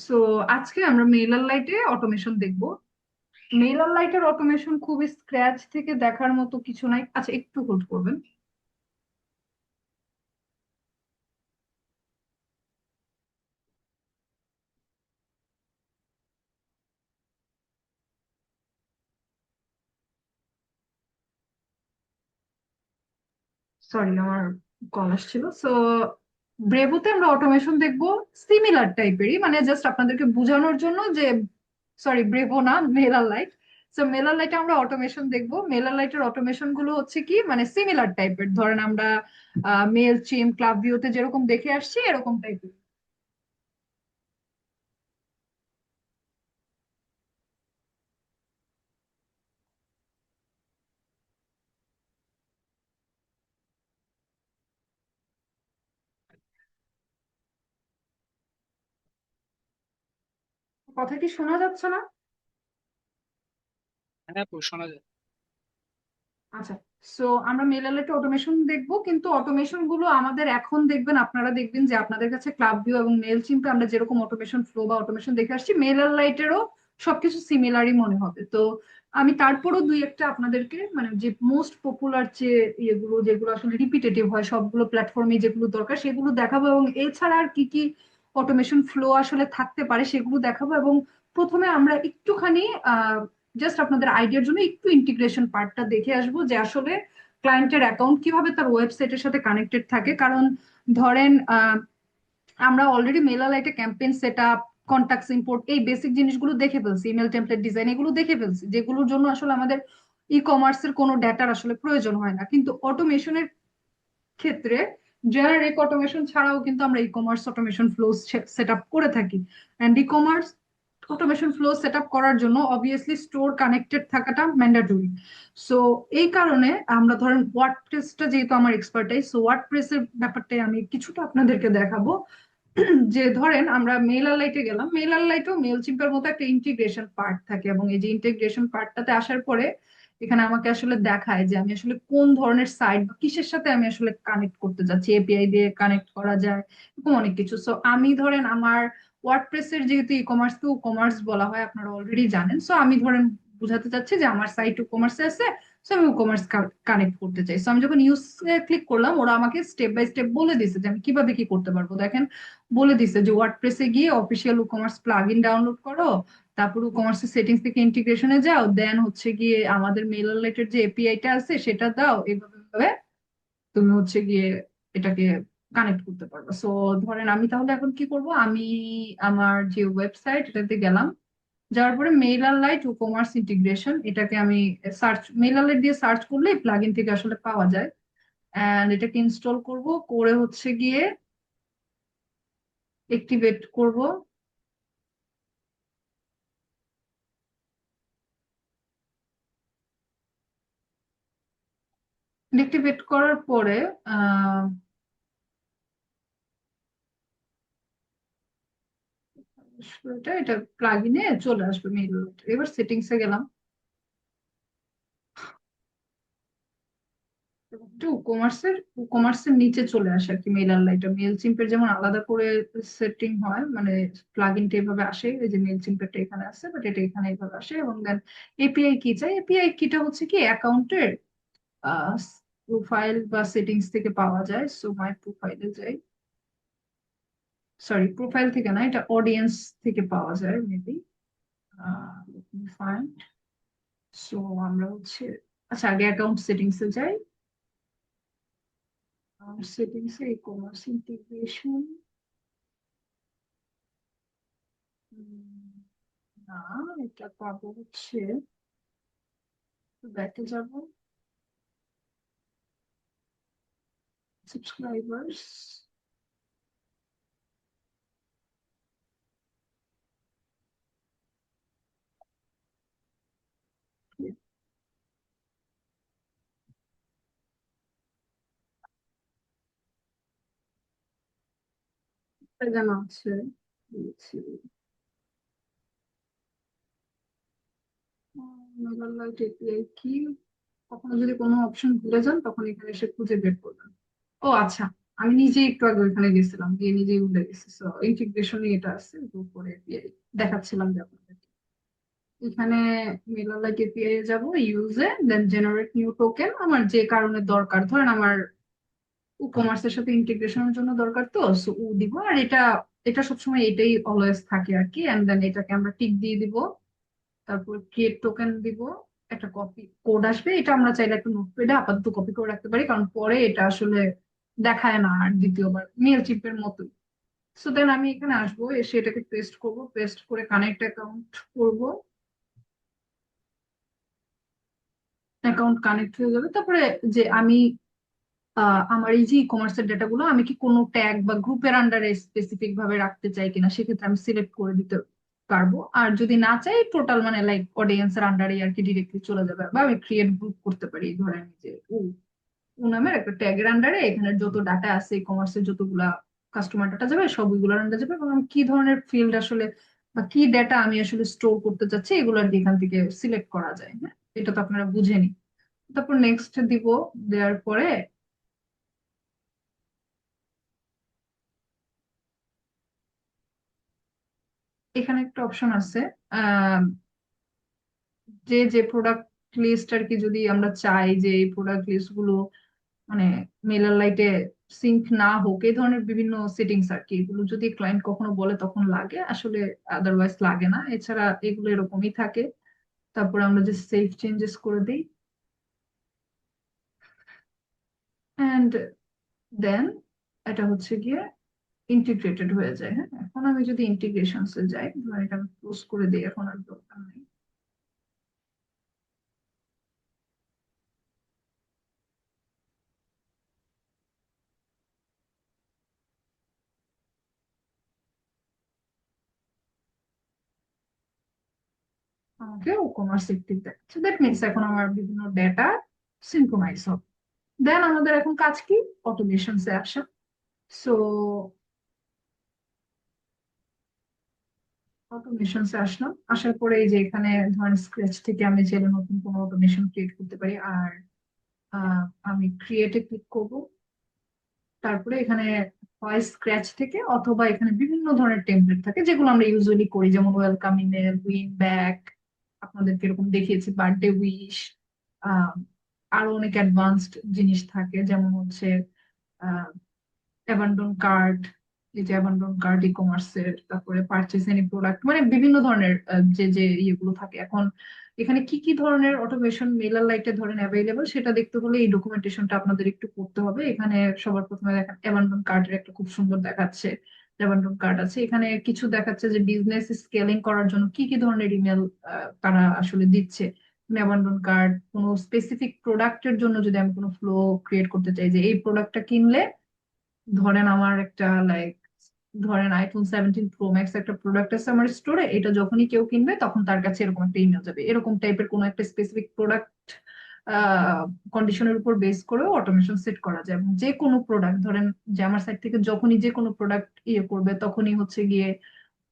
So আজকে আমরা mailer লাইটে অটোমেশন দেখব। মেইলার লাইটের অটোমেশন খুবই স্ক্র্যাচ থেকে দেখার মতো কিছু নাই। আচ্ছা, একটু হোল্ড করবেন। সরি, আমার কল আসছিল। সো ব্রেভোতে আমরা অটোমেশন দেখব সিমিলার টাইপেরই, মানে জাস্ট আপনাদেরকে বোঝানোর জন্য যে সরি, ব্রেভো না, মেলার লাইট। সো মেলার লাইটে আমরা অটোমেশন দেখব। মেলার লাইটের অটোমেশন গুলো হচ্ছে কি, মানে সিমিলার টাইপের, ধরেন আমরা মেল চিম ক্লাব ভিউতে যেরকম দেখে আসছি এরকম টাইপের। কথা কি শোনা যাচ্ছে না? হ্যাঁ আপু, শোনা যায়। আচ্ছা। সো আমরা মেল অ্যালার্ট অটোমেশন দেখবো, কিন্তু অটোমেশন গুলো আমাদের এখন দেখবেন, আপনারা দেখবেন যে আপনাদের কাছে ক্লাব ভিউ এবং মেল চিম্পে আমরা যেরকম অটোমেশন ফ্লো বা অটোমেশন দেখে আসছি, মেল অ্যালার্টেরও সবকিছু সিমিলারই মনে হবে। তো আমি তারপরও দুই একটা আপনাদেরকে, মানে যে মোস্ট পপুলার যে ইয়েগুলো, যেগুলো আসলে রিপিটেটিভ হয় সবগুলো প্ল্যাটফর্মে, যেগুলো দরকার সেগুলো দেখাবো, এবং এছাড়া আর কি কি অটোমেশন ফ্লো আসলে থাকতে পারে সেগুলো দেখাবো। এবং প্রথমে আমরা একটুখানি জাস্ট আপনাদের আইডিয়ার জন্য একটু ইন্টিগ্রেশন পার্টটা দেখে আসবো, যে আসলে ক্লায়েন্টের অ্যাকাউন্ট কিভাবে তার ওয়েবসাইটের সাথে কানেক্টেড থাকে। কারণ ধরেন আমরা অলরেডি মেলালাইটে campaign set up, contacts import, এই বেসিক জিনিসগুলো দেখে ফেলছি, ইমেল টেমপ্লেট ডিজাইন এগুলো দেখে ফেলছি, যেগুলোর জন্য আসলে আমাদের ই কমার্সের কোনো ডেটার আসলে প্রয়োজন হয় না। কিন্তু অটোমেশনের ক্ষেত্রে জেনারিক অটোমেশন ছাড়াও কিন্তু আমরা e commerce automation flow set up করে থাকি। And e commerce automation flow set up করার জন্য অবভিয়াসলি স্টোর কানেক্টেড থাকাটা ম্যান্ডেটরি। সো এই কারণে আমরা ধরেন ওয়ার্ডপ্রেসটা যেহেতু আমার এক্সপার্টাইজ, সো ওয়ার্ডপ্রেসের ব্যাপারটাই আমি কিছুটা আপনাদেরকে দেখাবো। যে ধরেন আমরা মেল লাইটে গেলাম, মেল লাইটেও মেল চিম্পের মতো একটা ইন্টিগ্রেশন পার্ট থাকে, এবং এই যে ইন্টিগ্রেশন পার্টটাতে আসার পরে এখানে আমাকে আসলে দেখায় যে আমি আসলে কোন ধরনের সাইট বা কিসের সাথে আমি আসলে কানেক্ট করতে যাচ্ছি, এপিআই দিয়ে কানেক্ট করা যায়, এরকম অনেক কিছু। সো আমি ধরেন আমার ওয়ার্ডপ্রেসের, যেহেতু ই কমার্স টু কমার্স বলা হয় আপনারা অলরেডি জানেন, সো আমি ধরেন বুঝাতে চাচ্ছি যে আমার সাইট ই কমার্সে আছে, সো আমি কমার্স কানেক্ট করতে চাই। সো আমি যখন ইউজ ক্লিক করলাম, ওরা আমাকে স্টেপ বাই স্টেপ বলে দিছে যে আমি কিভাবে কি করতে পারবো। দেখেন, বলে দিছে যে ওয়ার্ডপ্রেসে গিয়ে অফিসিয়াল কমার্স প্লাগইন ডাউনলোড করো, তারপর কমার্সের সেটিংস থেকে ইন্টিগ্রেশনে যাও, দেন হচ্ছে গিয়ে আমাদের মেল রিলেটেড যে এপিআইটা আছে সেটা দাও, এইভাবে ভাবে তুমি হচ্ছে গিয়ে এটাকে কানেক্ট করতে পারবে। সো ধরেন আমি তাহলে এখন কি করব, আমি আমার যে ওয়েবসাইট এটাতে গেলাম, যাওয়ার পরে মেইলার লাইট ও কমার্স ইন্টিগ্রেশন, এটাকে আমি সার্চ, মেইলার লাইট দিয়ে সার্চ করলে প্লাগইন থেকে আসলে পাওয়া যায়। এন্ড এটাকে ইনস্টল করব, করে হচ্ছে গিয়ে অ্যাক্টিভেট করব। অ্যাক্টিভেট করার পরে আহ এটা প্লাগইনে চলে আসবে মেইল। এবার সেটিংসে গেলাম, একটু কমার্সের নিচে চলে আসে আর কি। মেল আনলাইনটা মেল চিম্পের যেমন আলাদা করে সেটিং হয়, মানে প্লাগইনটা এভাবে আসে, এই যে মেল চিম্পেরটা এখানে আসে, বাট এটা এখানে এইভাবে আসে। এবং দেন এপিআই কি চাই, এপিআই কিটা হচ্ছে কি অ্যাকাউন্টের প্রোফাইল বা সেটিংস থেকে পাওয়া যায়। সো মাই প্রোফাইলে যাই, সরি প্রোফাইল থেকে না, এটা অডিয়েন্স থেকে পাওয়া যায় মেবি। ফাইন্ড, সো আমরা হচ্ছে, আচ্ছা আগে অ্যাকাউন্ট সেটিংসে যাই। সেটিংসে ই কমার্স ইন্টিগ্রেশন, না, এটা পাবো হচ্ছে, ব্যাকে যাব, সাবস্ক্রাইবার্স, জানা আছে দিয়েছি। মোবাইল লাইট এপিআই কি, কখনো যদি কোনো অপশন ভুলে যান তখন এখানে এসে খুঁজে বের করবেন। ও আচ্ছা, আমি নিজে একটু আগে ওইখানে গেছিলাম, গিয়ে নিজেই ভুলে গেছি। তো ইন্টিগ্রেশনই এটা আছে, একটু উপরে দিয়ে দেখাচ্ছিলাম যে আপনাদের এখানে মেলালাইট এপিআই এ যাব, ইউজে, দেন জেনারেট নিউ টোকেন। আমার যে কারণে দরকার, ধরেন আমার কমার্সের সাথে ইন্টিগ্রেশনের জন্য দরকার, তো সো ও দিব। আর এটা এটা সবসময় এটাই অলওয়েজ থাকে আর কি। এন্ড দেন এটাকে আমরা টিক দিয়ে দিব, তারপর ক্রিয়েট টোকেন দিব, একটা কপি কোড আসবে। এটা আমরা চাইলে একটা নোটপ্যাডে আপাতত কপি করে রাখতে পারি, কারণ পরে এটা আসলে দেখায় না আর দ্বিতীয়বার, মেল চিপের মতোই। সো দেন আমি এখানে আসবো, এসে এটাকে পেস্ট করব, পেস্ট করে কানেক্ট অ্যাকাউন্ট করব। অ্যাকাউন্ট কানেক্ট হয়ে যাবে। তারপরে যে আমি আমার এই যে ই কমার্সের ডেটাগুলো আমি কি কোনো ট্যাগ বা গ্রুপের আন্ডারে স্পেসিফিক ভাবে রাখতে চাই কিনা, সেক্ষেত্রে আমি সিলেক্ট করে দিতে পারবো। আর যদি না চাই, টোটাল মানে লাইক অডিয়েন্সের আন্ডারে আর কি ডিরেক্টলি চলে যাবে। বা আমি ক্রিয়েট গ্রুপ করতে পারি, ধরেন যে ও নামের একটা ট্যাগের আন্ডারে এখানে যত ডাটা আছে ই কমার্সের, যতগুলা কাস্টমার ডাটা যাবে সবগুলোর আন্ডারে যাবে, এবং আমি কি ধরনের ফিল্ড আসলে বা কি ডেটা আমি আসলে স্টোর করতে চাচ্ছি এগুলো আর কি এখান থেকে সিলেক্ট করা যায়। হ্যাঁ, এটা তো আপনারা বুঝেনি। তারপর নেক্সট দিব, দেওয়ার পরে এখানে একটা অপশন আছে, আহ, যে যে প্রোডাক্ট লিস্ট আর কি, যদি আমরা চাই যে এই প্রোডাক্ট লিস্ট গুলো মানে মেলার লাইটে সিঙ্ক না হোক, এই ধরনের বিভিন্ন সেটিংস আর কি, এগুলো যদি ক্লায়েন্ট কখনো বলে তখন লাগে, আসলে আদারওয়াইজ লাগে না। এছাড়া এগুলো এরকমই থাকে। তারপরে আমরা যে সেভ চেঞ্জেস করে দিই, অ্যান্ড দেন এটা হচ্ছে গিয়ে ইন্টিগ্রেটেড হয়ে যায়। হ্যাঁ, এখন আমি যদি ইন্টিগ্রেশনসে যাই, ধর এটা আমি ক্লোজ করে দিই, এখন আর দরকার নেই। আমাকে ও কমার্স একটিভ দেখাচ্ছে, দ্যাট মিনস এখন আমার বিভিন্ন ডেটা সিনক্রোনাইজ হবে। দেন আমাদের এখন কাজ কি, অটোমেশনসে আসা। সো অটোমেশনসে আসলাম, আসার পরে এই যে এখানে ধরেন স্ক্র্যাচ থেকে আমি চাইলে নতুন কোনো অটোমেশন ক্রিয়েট করতে পারি। আর আমি ক্রিয়েটে ক্লিক করব। তারপরে এখানে হয় স্ক্র্যাচ থেকে, অথবা এখানে বিভিন্ন ধরনের টেমপ্লেট থাকে যেগুলো আমরা ইউজুয়ালি করি, যেমন ওয়েলকাম ইমেল, উইন ব্যাক, আপনাদেরকে এরকম দেখিয়েছি বার্থডে উইশ। আরো অনেক অ্যাডভান্সড জিনিস থাকে, যেমন হচ্ছে অ্যাবান্ডন কার্ট, এই যে অ্যাবান্ডন কার্ট ই কমার্সের। তারপরে পারচেস এনি প্রোডাক্ট, মানে বিভিন্ন ধরনের যে যে ইয়েগুলো থাকে। এখন এখানে কি কি ধরনের অটোমেশন মেলার লাইটে ধরেন অ্যাভেলেবল, সেটা দেখতে হলে এই ডকুমেন্টেশনটা আপনাদের একটু করতে হবে। এখানে সবার প্রথমে দেখেন অ্যাবান্ডন কার্টের একটা খুব সুন্দর দেখাচ্ছে, অ্যাবান্ডন কার্ট আছে এখানে। কিছু দেখাচ্ছে যে বিজনেস স্কেলিং করার জন্য কি কি ধরনের ইমেল তারা আসলে দিচ্ছে। অ্যাবান্ডন কার্ট কোনো স্পেসিফিক প্রোডাক্টের জন্য যদি আমি কোনো ফ্লো ক্রিয়েট করতে চাই, যে এই প্রোডাক্টটা কিনলে, ধরেন আমার একটা লাইক, ধরেন iPhone 17 Pro Max একটা প্রোডাক্ট আছে আমার স্টোরে, এটা যখনই কেউ কিনবে তখন তার কাছে এরকম একটা ইমেল যাবে, এরকম টাইপের কোনো একটা স্পেসিফিক প্রোডাক্ট কন্ডিশনের উপর বেস করেও অটোমেশন সেট করা যায়। এবং যে কোনো প্রোডাক্ট ধরেন, যে আমার সাইট থেকে যখনই যে কোনো প্রোডাক্ট ইয়ে করবে, তখনই হচ্ছে গিয়ে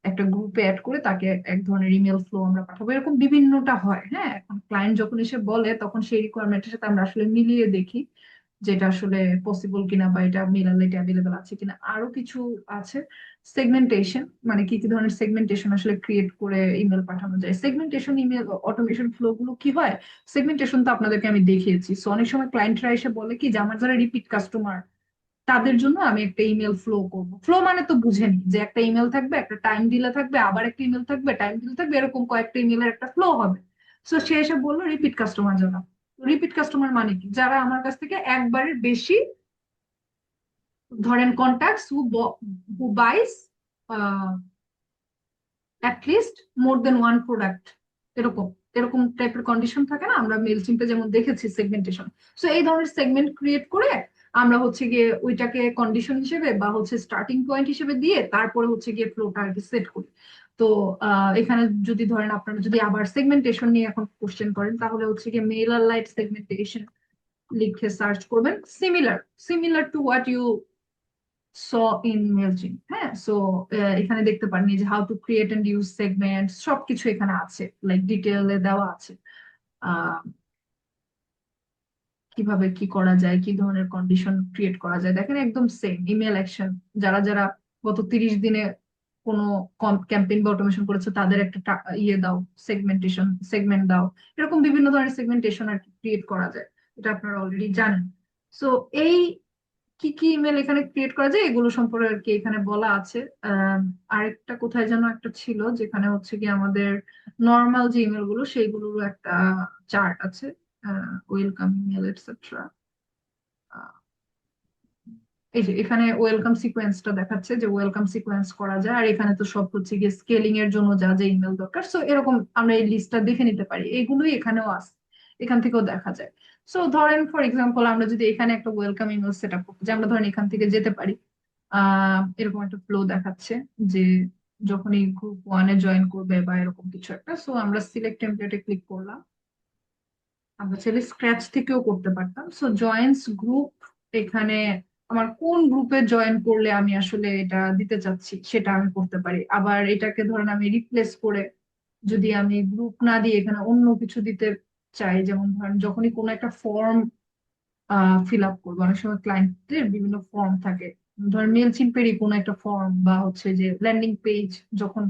একটা গ্রুপে অ্যাড করে তাকে এক ধরনের ইমেল ফ্লো আমরা পাঠাবো, এরকম বিভিন্নটা হয়। হ্যাঁ, এখন ক্লায়েন্ট যখন এসে বলে তখন সেই রিকোয়ারমেন্টের সাথে আমরা আসলে মিলিয়ে দেখি যেটা আসলে পসিবল কিনা, বা এটা মিলালে এটা অ্যাভেলেবল আছে কিনা। আরো কিছু আছে, সেগমেন্টেশন, মানে কি কি ধরনের সেগমেন্টেশন আসলে ক্রিয়েট করে ইমেল পাঠানো যায়। সেগমেন্টেশন ইমেল অটোমেশন ফ্লো গুলো কি হয়, সেগমেন্টেশন তো আপনাদেরকে আমি দেখিয়েছি। সো অনেক সময় ক্লায়েন্টরা এসে বলে কি যে আমার যারা রিপিট কাস্টমার, তাদের জন্য আমি একটা ইমেল ফ্লো করব। ফ্লো মানে তো বুঝেনি, যে একটা ইমেল থাকবে, একটা টাইম দিলে থাকবে, আবার একটা ইমেল থাকবে, টাইম দিলে থাকবে, এরকম কয়েকটা ইমেলের একটা ফ্লো হবে। তো সে এসে বললো রিপিট কাস্টমার যারা। রিপিট কাস্টমার মানে কি, যারা আমার কাছ থেকে একবারের বেশি, ধরেন কন্ট্যাক্টস হু বাইস অ্যাটলিস্ট মোর দেন ওয়ান প্রোডাক্ট, এরকম এরকম টাইপের কন্ডিশন থাকে না, আমরা মেল চিম্পে যেমন দেখেছি সেগমেন্টেশন। সো এই ধরনের সেগমেন্ট ক্রিয়েট করে আমরা হচ্ছে গিয়ে ওইটাকে কন্ডিশন হিসেবে বা হচ্ছে স্টার্টিং পয়েন্ট হিসেবে দিয়ে তারপরে হচ্ছে গিয়ে ফ্লোটা আর কি সেট করি। তো এখানে যদি ধরেন আপনারা যদি আবার সেগমেন্টেশন নিয়ে এখন কোশ্চেন করেন, তাহলে হচ্ছে গিয়ে মেইলার লাইট সেগমেন্টেশন লিখে সার্চ করবেন, similar similar to what you saw in Mailchimp. হ্যাঁ, সো এখানে দেখতে পারেন এই যে how to create and use segment, সবকিছু এখানে আছে, লাইক ডিটেলে দেওয়া আছে। আহ কিভাবে কি করা যায়, কি ধরনের কন্ডিশন ক্রিয়েট করা যায়। দেখেন একদম সেম ইমেল অ্যাকশন। যারা যারা গত 30 দিনে কোনো ক্যাম্পেইন বা অটোমেশন করেছে তাদের একটা ইয়ে দাও, সেগমেন্ট দাও। এরকম বিভিন্ন ধরনের সেগমেন্টেশন আর কি ক্রিয়েট করা যায়, এটা আপনারা অলরেডি জানেন। সো এই কি কি ইমেল এখানে ক্রিয়েট করা যায় এগুলো সম্পর্কে আর কি এখানে বলা আছে। আরেকটা কোথায় যেন একটা ছিল যেখানে হচ্ছে কি আমাদের নর্মাল যে ইমেল গুলো সেইগুলোরও একটা চার্ট আছে, ওয়েলকাম ইমেল এটসেট্রা। এই যে এখানে ওয়েলকাম সিকোয়েন্সটা দেখাচ্ছে যে ওয়েলকাম সিকোয়েন্স করা যায়, আর এখানে তো সব হচ্ছে গিয়ে স্কেলিং এর জন্য যা যা ইমেল দরকার। সো এরকম আমরা এই লিস্টটা দেখে নিতে পারি, এগুলোই এখানেও আছে, এখান থেকেও দেখা যায়। সো ধরেন ফর এক্সাম্পল আমরা যদি এখানে একটা ওয়েলকাম ইমেল সেট আপ করতে চাই, আমরা ধরেন এখান থেকে যেতে পারি। এরকম একটা ফ্লো দেখাচ্ছে যে যখনই গ্রুপ ওয়ানে জয়েন করবে বা এরকম কিছু একটা। সো আমরা সিলেক্ট টেমপ্লেটে ক্লিক করলাম। আমরা চাইলে স্ক্র্যাচ থেকেও করতে পারতাম। সো জয়েন্টস গ্রুপ, এখানে আমার কোন গ্রুপে জয়েন করলে আমি আসলে এটা দিতে চাচ্ছি সেটা আমি করতে পারি। আবার এটাকে ধরেন আমি রিপ্লেস করে যদি আমি গ্রুপ না দিয়ে এখানে অন্য কিছু দিতে চাই, যেমন ধরেন যখনই কোনো একটা ফর্ম ফিল আপ করবো, অনেক সময় ক্লায়েন্টদের বিভিন্ন ফর্ম থাকে, ধরেন মেল চিম্পেরই কোনো একটা ফর্ম বা হচ্ছে যে ল্যান্ডিং পেজ যখন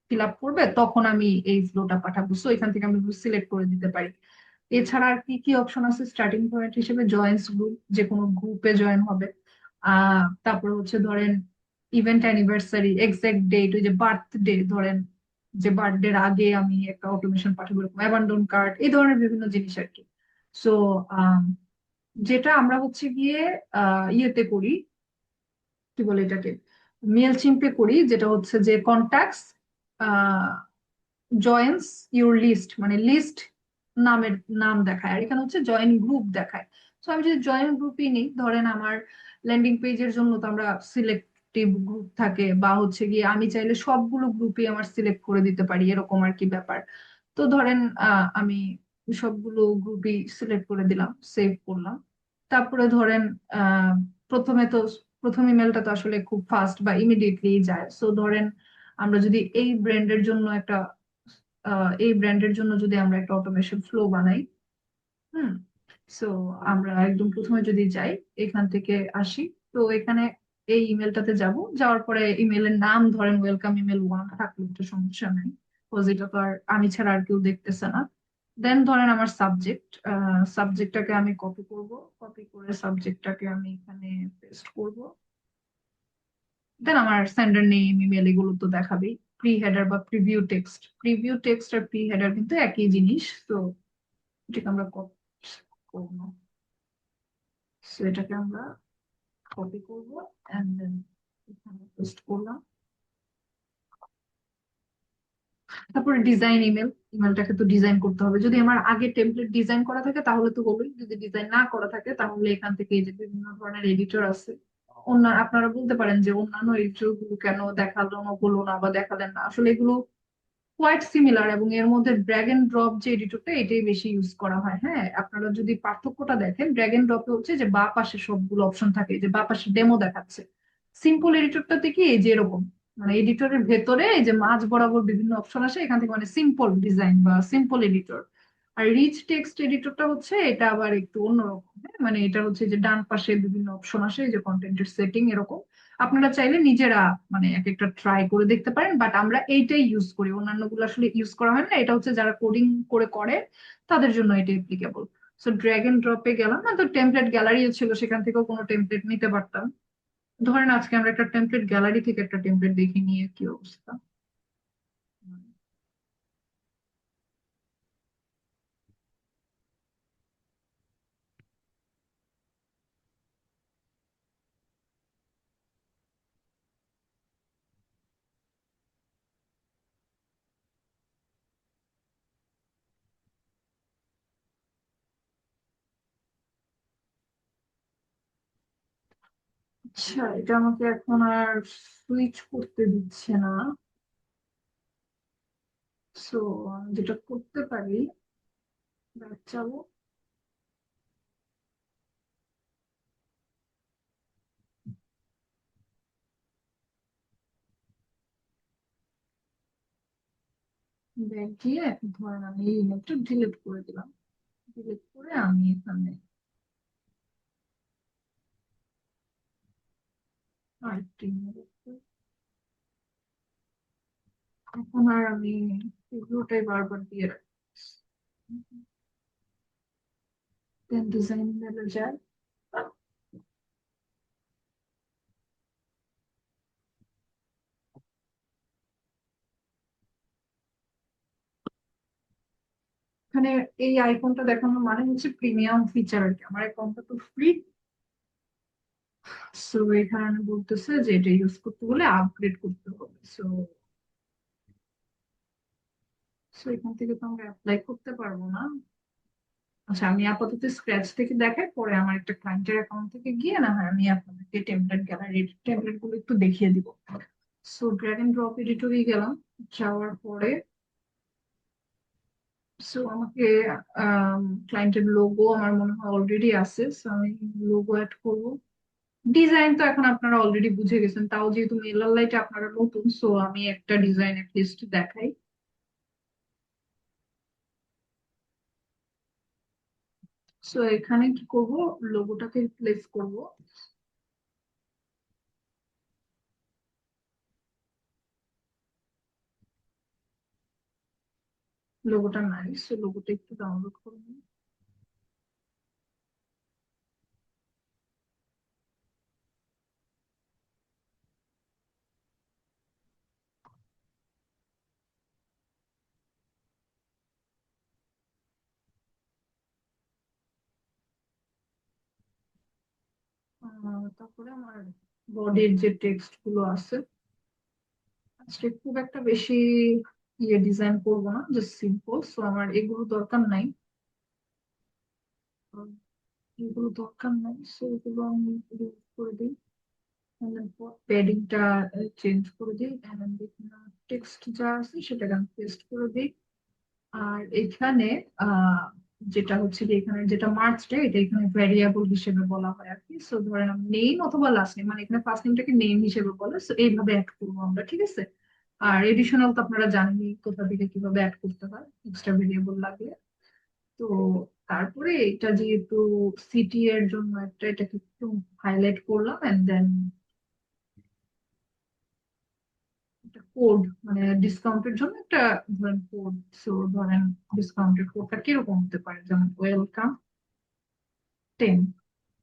ফিল আপ করবে তখন আমি এই ফ্লোটা পাঠাবো। সো এখান থেকে আমি সিলেক্ট করে দিতে পারি। এছাড়া আর কি কি অপশন আছে, স্টার্টিং পয়েন্ট হিসেবে জয়েন্টস গ্রুপ, যে কোনো গ্রুপে জয়েন হবে। তারপর হচ্ছে ধরেন ইভেন্ট অ্যানিভার্সারি, এক্সাক্ট ডেট, ওই যে বার্থডে, ধরেন যে বার্থডের আগে আমি একটা অটোমেশন পাঠাবো, এরকম অ্যাবান্ডন কার্ড, এই ধরনের বিভিন্ন জিনিস আর কি। সো যেটা আমরা হচ্ছে গিয়ে ইয়েতে করি, কি বলে এটাকে, মেল চিম্পে করি, যেটা হচ্ছে যে কন্ট্যাক্টস জয়েন্স ইউর লিস্ট, মানে লিস্ট নামের নাম দেখায়, আর এখানে হচ্ছে জয়েন গ্রুপ দেখায়। তো আমি যদি জয়েন গ্রুপই নিই, ধরেন আমার ল্যান্ডিং পেজের জন্য তো আমরা সিলেক্টিভ গ্রুপ থাকে, বা হচ্ছে গিয়ে আমি চাইলে সবগুলো গ্রুপই আমার সিলেক্ট করে দিতে পারি, এরকম আর কি ব্যাপার। তো ধরেন আমি সবগুলো গ্রুপই সিলেক্ট করে দিলাম, সেভ করলাম। তারপরে ধরেন আহ প্রথমে তো প্রথম ইমেলটা তো আসলে খুব ফাস্ট বা ইমিডিয়েটলি যায়। সো ধরেন আমরা যদি এই ব্র্যান্ডের জন্য যদি আমরা একটা অটোমেশন ফ্লো বানাই। হুম। সো আমরা একদম প্রথমে যদি যাই, এখান থেকে আসি, তো এখানে এই ইমেলটাতে যাব, যাওয়ার পরে ইমেলের নাম ধরেন ওয়েলকাম ইমেল ওয়ান থাকলে তো সমস্যা নেই, বিকজ এটা তো আর আমি ছাড়া আর কেউ দেখতেছে না। দেন ধরেন আমার সাবজেক্টটাকে আমি কপি করব, কপি করে সাবজেক্টটাকে আমি এখানে পেস্ট করব। দেন আমার সেন্ডার নেম, ইমেল, এগুলো তো দেখাবেই। প্রি হেডার বা প্রিভিউ টেক্সট আর প্রি হেডার কিন্তু একই জিনিস। তো এটাকে আমরা কপি করবো, সো এটাকে আমরা কপি করবো এন্ড দেন এখানে পেস্ট করলাম। তারপরে ডিজাইন ইমেলটাকে তো ডিজাইন করতে হবে। যদি আমার আগে টেমপ্লেট ডিজাইন করা থাকে তাহলে তো হলোই, যদি ডিজাইন না করা থাকে তাহলে এখান থেকে এই যে বিভিন্ন ধরনের এডিটর আছে, আপনারা বলতে পারেন যে অন্যান্য এডিটর গুলো কেন দেখালো না, বলো না বা দেখালেন না, আসলে এগুলো কোয়াইট সিমিলার, এবং এর মধ্যে ড্র্যাগ এন্ড ড্রপ যে এডিটরটা এটাই বেশি ইউজ করা হয়। হ্যাঁ, আপনারা যদি পার্থক্যটা দেখেন, ড্র্যাগ এন্ড ড্রপে হচ্ছে যে বা পাশে সবগুলো অপশন থাকে, যে বা পাশে ডেমো দেখাচ্ছে। সিম্পল এডিটরটাতে কি এই যে এরকম, মানে এডিটরের ভেতরে এই যে মাঝ বরাবর বিভিন্ন অপশন আসে, এখান থেকে মানে সিম্পল ডিজাইন বা সিম্পল এডিটর। আর রিচ টেক্সট এডিটরটা হচ্ছে এটা আবার একটু অন্যরকম। হ্যাঁ, মানে এটা হচ্ছে যে ডান পাশে বিভিন্ন অপশন আসে, এই যে কন্টেন্টের সেটিং এরকম। আপনারা চাইলে নিজেরা মানে এক একটা ট্রাই করে দেখতে পারেন, বাট আমরা এইটাই ইউজ করি, অন্যান্য গুলো আসলে ইউজ করা হয় না। এটা হচ্ছে যারা কোডিং করে তাদের জন্য এটা অ্যাপ্লিকেবল। সো ড্র্যাগ এন্ড ড্রপে গেলাম না, তো টেমপ্লেট গ্যালারিও ছিল, সেখান থেকেও কোনো টেমপ্লেট নিতে পারতাম। ধরেন আজকে আমরা একটা টেমপ্লেট গ্যালারি থেকে একটা টেমপ্লেট দেখে নিয়ে কি অবস্থা। আচ্ছা, এটা আমাকে এখন আর সুইচ করতে দিচ্ছে না। সো যেটা করতে পারি, ব্যাক যাবো, ব্যাক গিয়ে ধরেন আমি এই ইমেলটা ডিলিট করে দিলাম। ডিলিট করে আমি এখানে আরেকটি এখন আর আমি এগুলোটাই বারবার দিয়ে রাখছি। দেন ডিজাইন মেলে যায়। এখানে এই আইকনটা দেখানোর মানে হচ্ছে প্রিমিয়াম ফিচার আর কি, আমার অ্যাকাউন্টটা তো ফ্রি। সো এখানে বলতেছে যে এটা ইউজ করতে হলে আপগ্রেড করতে হবে। সো সো এখান থেকে তো আমরা অ্যাপ্লাই করতে পারবো না। আচ্ছা, আমি আপাতত স্ক্র্যাচ থেকে দেখাই, পরে আমার একটা ক্লায়েন্টের অ্যাকাউন্ট থেকে গিয়ে না হয় আমি আপনাদেরকে টেমপ্লেট গ্যালারির টেমপ্লেট গুলো একটু দেখিয়ে দিব। সো ড্র্যাগ এন্ড ড্রপ এডিটরে গেলাম, যাওয়ার পরে সো আমাকে ক্লায়েন্টের লোগো আমার মনে হয় অলরেডি আছে, সো আমি লোগো অ্যাড করবো। ডিজাইন তো এখন আপনারা অলরেডি বুঝে গেছেন, তাও যেহেতু মেলার লাইটে আপনারা নতুন, সো আমি একটা ডিজাইন লিস্ট দেখাই। সো এখানে কি করব, লোগোটাকে প্লেস করব। লোগোটা নাই, সো লোগোটা একটু ডাউনলোড করে নিই। তারপরে আমার বডির যে টেক্সট গুলো আছে, আজকে খুব একটা বেশি ডিজাইন করবো না, জাস্ট সিম্পল। সো আমার এগুলো দরকার নাই, এগুলো দরকার নাই, সো এগুলো আমি রিমুভ করে দিই। প্যাডিংটা চেঞ্জ করে দিই, টেক্সট যা আছে সেটাকে আমি পেস্ট করে দিই। আর এখানে আহ যেটা হচ্ছে যে এখানে যেটা মার্কসটা এটা এখানে ভ্যারিয়েবল হিসেবে বলা হয় আর কি। সো ধরেন আমি নেম অথবা লাস্ট নেম, মানে এখানে ফার্স্ট নেমটাকে নেম হিসেবে বলে, সো এইভাবে অ্যাড করবো আমরা, ঠিক আছে। আর এডিশনাল তো আপনারা জানেনই কোথা থেকে কিভাবে অ্যাড করতে হয়, এক্সট্রা ভেরিয়েবল লাগলে। তো তারপরে এটা যেহেতু সিটি এর জন্য একটা, এটাকে একটু হাইলাইট করলাম, এন্ড দেন একটা কোড, মানে ডিসকাউন্টের জন্য একটা ধরেন কোড। সো ধরেন ডিসকাউন্টের কোডটা কিরকম হতে পারে, যেমন ওয়েলকাম 10।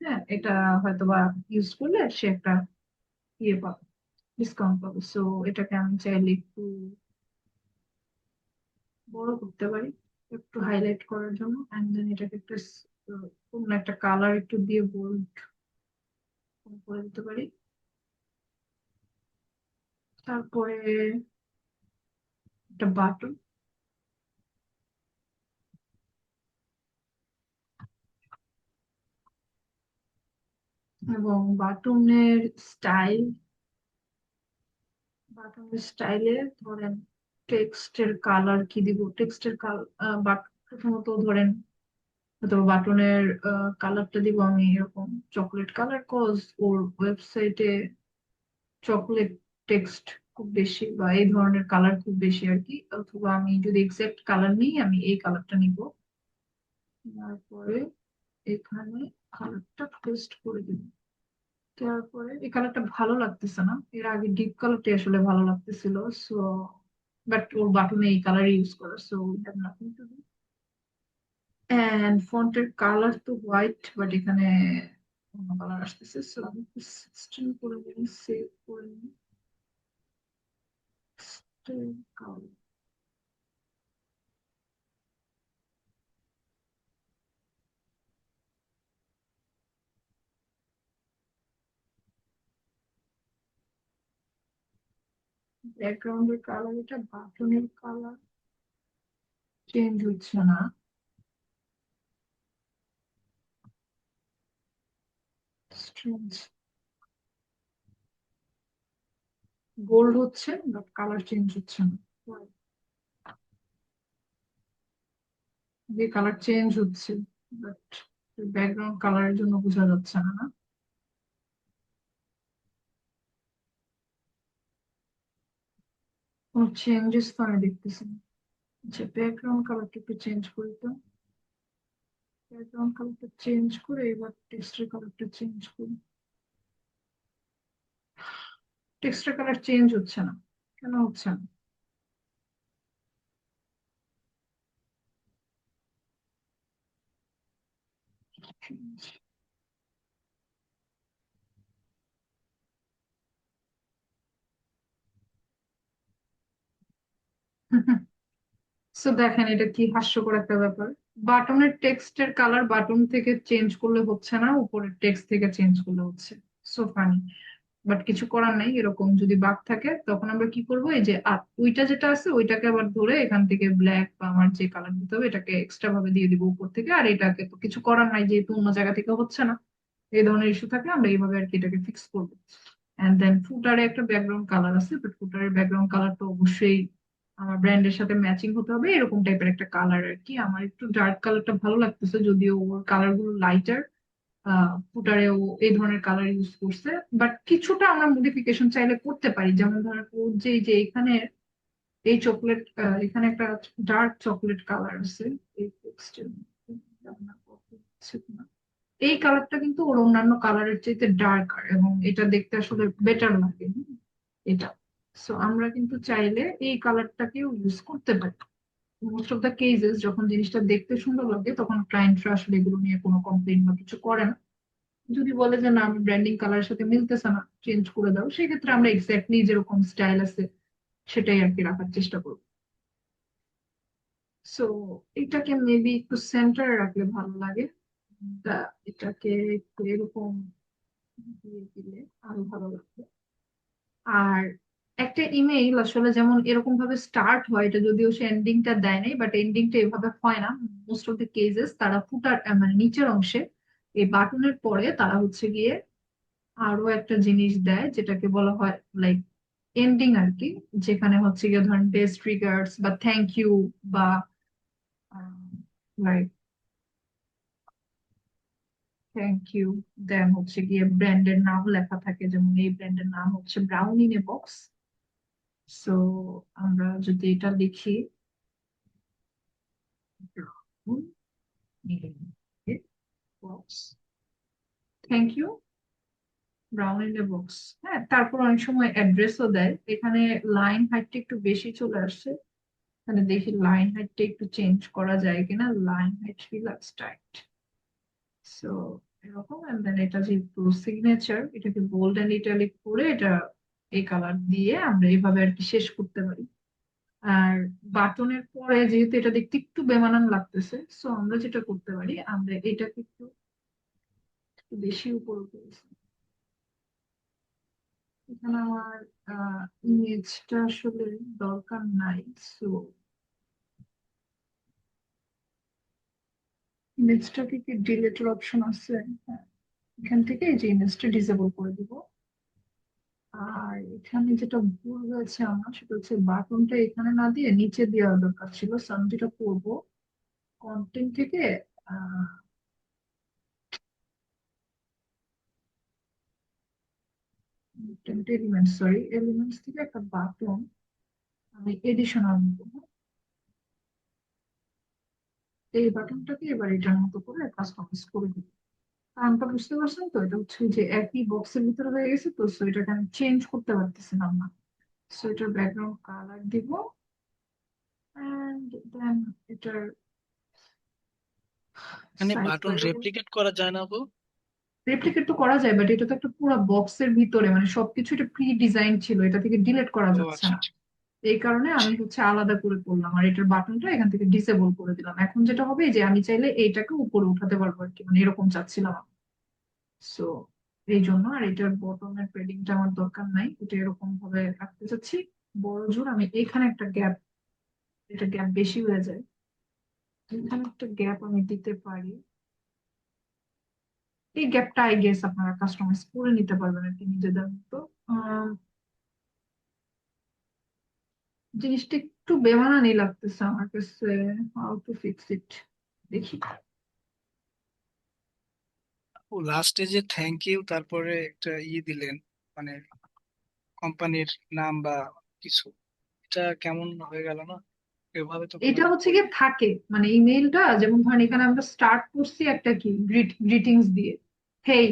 হ্যাঁ, এটা হয়তো বা ইউজ করলে সে একটা ইয়ে পাবে, ডিসকাউন্ট পাবে। সো এটাকে আমি চাইলে একটু বড় করতে পারি একটু হাইলাইট করার জন্য, এন্ড দেন এটাকে একটা কোন একটা কালার একটু দিয়ে বোল্ড করে দিতে পারি। তারপরে একটা বাটন, এবং বাটনের স্টাইল, বাটনের স্টাইলে ধরেন টেক্সটের কালার কি দিব, টেক্সটের কালার প্রথমত ধরেন হয়তো বাটনের কালারটা দিব আমি এরকম চকলেট কালার, কজ ওর ওয়েবসাইটে চকলেট টেক্সট খুব বেশি বা এই ধরনের কালার খুব বেশি আর কি। অথবা আমি যদি এক্সাক্ট কালার নিই, আমি এই কালারটা নিব। তারপরে এখানে কালারটা পেস্ট করে দিব। তারপরে এই কালারটা ভালো লাগতেছে না, এর আগে ডিপ কালারটা আসলে ভালো লাগতেছিল। সো বাট ওর বাটনে এই কালার ইউজ করা, so we have nothing to do. And ফন্টের কালার তো হোয়াইট, বাট এখানে অন্য কালার আসতেছে, সো আমি 16 করে নিই, সেভ করে নিই। ব্যাকগ্রাউন্ডের কালার, এটা বাটনের কালার চেঞ্জ হচ্ছে না। স্ট্রেঞ্জ, গোল্ড হচ্ছে বাট কালার চেঞ্জ হচ্ছে না। যে কালার চেঞ্জ হচ্ছে, বাট ব্যাকগ্রাউন্ড কালারের জন্য বোঝা যাচ্ছে না, না? কোনো চেঞ্জেস তো আমি দেখতেছি না। আচ্ছা, ব্যাকগ্রাউন্ড কালারটা একটু চেঞ্জ করি তো। ব্যাকগ্রাউন্ড কালারটা চেঞ্জ করে এবার টেক্সটের কালারটা চেঞ্জ করি। টেক্সটের কালার চেঞ্জ হচ্ছে না, কেন হচ্ছে না? সো দেখেন এটা কি হাস্যকর একটা ব্যাপার। বাটনের টেক্সটের কালার বাটন থেকে চেঞ্জ করলে হচ্ছে না, উপরের টেক্সট থেকে চেঞ্জ করলে হচ্ছে। So funny. বাট কিছু করার নাই, এরকম যদি বাগ থাকে তখন আমরা কি করবো, এই যে ওইটা যেটা আছে ওইটাকে আবার ধরে এখান থেকে ব্ল্যাক বা আমার যে কালার দিতে হবে এটাকে এক্সট্রা ভাবে দিয়ে দিব উপর থেকে। আর এটাকে তো কিছু করার নাই, যেহেতু অন্য জায়গা থেকে হচ্ছে না। এই ধরনের ইস্যু থাকলে আমরা এইভাবে আর কি এটাকে ফিক্স করবো। এন্ড দেন ফুটারে একটা ব্যাকগ্রাউন্ড কালার আছে, বাট ফুটারের ব্যাকগ্রাউন্ড কালার তো অবশ্যই আমার ব্র্যান্ডের সাথে ম্যাচিং হতে হবে, এরকম টাইপের একটা কালার আর কি। আমার একটু ডার্ক কালারটা ভালো লাগতেছে, যদিও ওর কালার গুলো লাইটার। ফুটারেও এই ধরনের কালার ইউজ করছে। বাট কিছুটা আমরা মডিফিকেশন চাইলে করতে পারি, যেমন ধরেন ওর যে যে এখানে এই চকলেট, এখানে একটা ডার্ক চকলেট কালার আছে এই টেক্সটের মধ্যে, এই কালারটা কিন্তু ওর অন্যান্য কালারের চাইতে ডার্কার এবং এটা দেখতে আসলে বেটার লাগে। এটা, সো আমরা কিন্তু চাইলে এই কালারটাকেও ইউজ করতে পারি। মোস্ট অফ দ্য কেসেস যখন জিনিসটা দেখতে সুন্দর লাগে তখন ক্লায়েন্টরা আসলে এগুলো নিয়ে কোনো কমপ্লেন বা কিছু করে না। যদি বলে যে না আমি ব্র্যান্ডিং কালারের সাথে মিলতেছে না, চেঞ্জ করে দাও, সেক্ষেত্রে আমরা এক্স্যাক্টলি যেরকম স্টাইল আছে সেটাই আর কি রাখার চেষ্টা করবো। সো এটাকে মেবি একটু সেন্টারে রাখলে ভালো লাগে। তা এটাকে একটু এরকম দিয়ে দিলে আরো ভালো লাগবে। আর একটা ইমেইল আসলে যেমন এরকম ভাবে স্টার্ট হয়, এটা যদিও সে এন্ডিংটা দেয় নাই, বাট এন্ডিংটা এভাবে হয় না। মোস্ট অফ দ্য কেসেস তারা ফুটার মানে নিচের অংশে এই বাটনের পরে তারা হচ্ছে গিয়ে আরো একটা জিনিস দেয় যেটাকে বলা হয় লাইক এন্ডিং আর কি। যেখানে হচ্ছে গিয়ে ধরেন বেস্ট রিগার্ডস বা থ্যাংক ইউ বা লাইক থ্যাংক ইউ, দেন হচ্ছে গিয়ে ব্র্যান্ডের নাম লেখা থাকে, যেমন এই ব্র্যান্ডের নাম হচ্ছে ব্রাউনি বক্স। সো আমরা যদি এটা লিখি থ্যাংক ইউ ব্রাউনি বক্স। হ্যাঁ, তারপর অনেক সময় অ্যাড্রেসও দেয়। এখানে লাইন হাইটটা একটু বেশি চলে আসছে, এখানে দেখি লাইন হাইটটা একটু চেঞ্জ করা যায় কিনা। Line height relax tight. So এরকম, এন্ড দেন এটা যেহেতু সিগনেচার, এটাকে বোল্ড এন্ড ইটালিক করে এটা এই কালার দিয়ে আমরা এইভাবে আর কি শেষ করতে পারি। আর বাটনের পরে যেহেতু এটা দেখতে একটু বেমানান লাগতেছে, সো আমরা যেটা করতে পারি, আমরা এটাকে একটু একটু বেশি উপরে করেছি। এখানে আমার ইমেজটা আসলে দরকার নাই। সো ইমেজটাকে কি ডিলেটের অপশন আছে? হ্যাঁ, এখান থেকে এই যে ইমেজটা ডিসেবল করে দিব। আর এখানে যেটা ভুল হয়েছে আমার, সেটা হচ্ছে বাটনটা এখানে না দিয়ে নিচে দেওয়া দরকার ছিল। সো আমি যেটা করবো, কন্টেন্ট থেকে এলিমেন্টস, সরি এলিমেন্টস থেকে একটা বাটন আমি এডিশনাল নিবো। এই বাটনটাকে এবার এটার মতো করে কাস্টমাইজ করে দিব। কারণটা বুঝতে পারছেন তো, এটা হচ্ছে যে একই বক্সের ভিতরে হয়ে গেছে তো, সো এটাকে আমি চেঞ্জ করতে পারতেছিলাম না। সো এটার ব্যাকগ্রাউন্ড কালার দিব, এন্ড দেন এটার মানে সাইজ বাটন বাড়িয়ে দিব। রেপ্লিকেট করা যায় না আপু? রেপ্লিকেট তো করা যায়, বাট এটা তো একটা পুরো বক্সের ভিতরে, মানে সবকিছু এটা প্রি ডিজাইন ছিল, এটা থেকে ডিলিট করা ও যাচ্ছে আচ্ছা না। আচ্ছা। এই কারণে আমি হচ্ছে আলাদা করে করলাম, আর এটার বাটনটা এখান থেকে ডিসেবল করে দিলাম। এখন যেটা হবে যে আমি চাইলে এইটাকে উপরে উঠাতে পারবো আর কি, মানে এরকম চাচ্ছিলাম। সো এই জন্য, আর এটার বটমের পেডিংটা আমার দরকার নাই, এটা এরকম ভাবে রাখতে চাচ্ছি। বড় জোর আমি এখানে একটা গ্যাপ, এটা গ্যাপ বেশি হয়ে যায়, এখানে একটা গ্যাপ আমি দিতে পারি। এই গ্যাপটা আই গেস আপনারা কাস্টমাইজ করে নিতে পারবেন আর কি নিজেদের মতো। আহ, জিনিসটা একটু বেমানানি লাগতেছে আমার কাছে। হাউ টু ফিক্স ইট, দেখি। ও লাস্টে যে থ্যাংক ইউ তারপরে একটা দিলেন, মানে কোম্পানির নাম বা কিছু, এটা কেমন হয়ে গেল না? এভাবে তো এটা কোনোদিন হচ্ছে করি। গিয়ে থাকে, মানে ইমেইলটা যেমন ধরেন এখানে আমরা স্টার্ট করছি একটা কি গ্রিটিংস দিয়ে, হেই,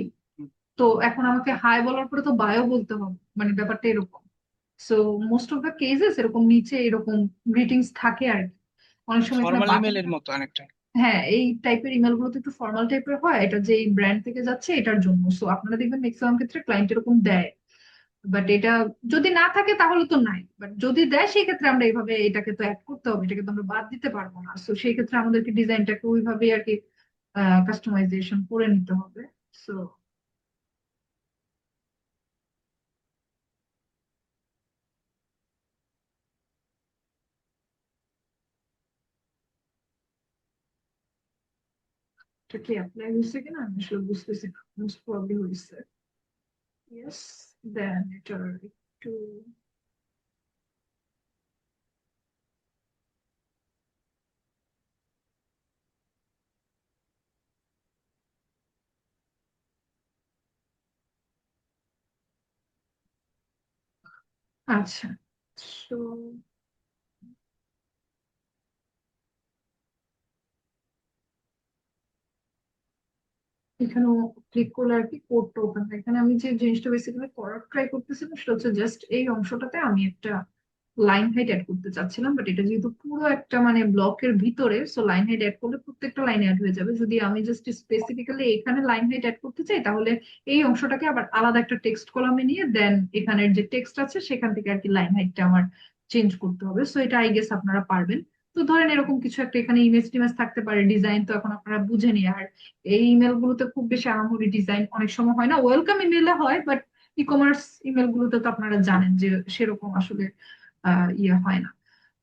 তো এখন আমাকে হাই বলার পরে তো বায়ও বলতে হবে, মানে ব্যাপারটা এরকম। So most of the cases এরকম নিচে এরকম গ্রিটিংস থাকে আর কি। অনেক সময় এখানে ফর্মাল বাটন। ইমেলের মতো অনেকটা। হ্যাঁ, এই টাইপের ইমেল গুলো তো একটু ফর্মাল টাইপের হয়, এটা যে এই ব্র্যান্ড থেকে যাচ্ছে এটার জন্য। সো আপনারা দেখবেন ম্যাক্সিমাম ক্ষেত্রে ক্লায়েন্ট এরকম দেয়। বাট এটা যদি না থাকে তাহলে তো নাই, বাট যদি দেয় সেই ক্ষেত্রে আমরা এইভাবে এটাকে তো অ্যাড করতে হবে, এটাকে তো আমরা বাদ দিতে পারবো না। তো সেই ক্ষেত্রে আমাদেরকে ডিজাইনটাকে ওইভাবে আর কি কাস্টমাইজেশন করে নিতে হবে। সো এটা কি অ্যাপ্লাই হয়েছে কিনা আমি আসলে বুঝতেছি না, মোস্ট প্রবাবলি হয়েছে। ইয়েস, দেন এটার একটু। আচ্ছা, তো এখানেও ক্লিক করলে আর কি কোডটা ওপেন হয়। এখানে আমি যে জিনিসটা বেসিক্যালি করার ট্রাই করতেছিলাম সেটা হচ্ছে জাস্ট এই অংশটাতে আমি একটা লাইন হাইট অ্যাড করতে চাচ্ছিলাম, বাট এটা যেহেতু পুরো একটা মানে ব্লকের ভিতরে, সো লাইন হাইট অ্যাড করলে প্রত্যেকটা লাইনে অ্যাড হয়ে যাবে। যদি আমি জাস্ট স্পেসিফিক্যালি এখানে লাইন হাইট অ্যাড করতে চাই তাহলে এই অংশটাকে আবার আলাদা একটা টেক্সট কলামে নিয়ে দেন এখানের যে টেক্সট আছে সেখান থেকে আর কি লাইন হাইটটা আমার চেঞ্জ করতে হবে। সো এটা আই গেস আপনারা পারবেন। তো ধরেন এরকম কিছু একটা এখানে ইমেজ টিমেজ থাকতে পারে, ডিজাইন তো এখন আপনারা বুঝেনি। আর এই ইমেল গুলোতে খুব বেশি আহামরি ডিজাইন অনেক সময় হয় না, ওয়েলকাম ইমেলে হয়, বাট ই কমার্স ইমেল গুলোতে তো আপনারা জানেন যে সেরকম আসলে ইয়ে হয় না।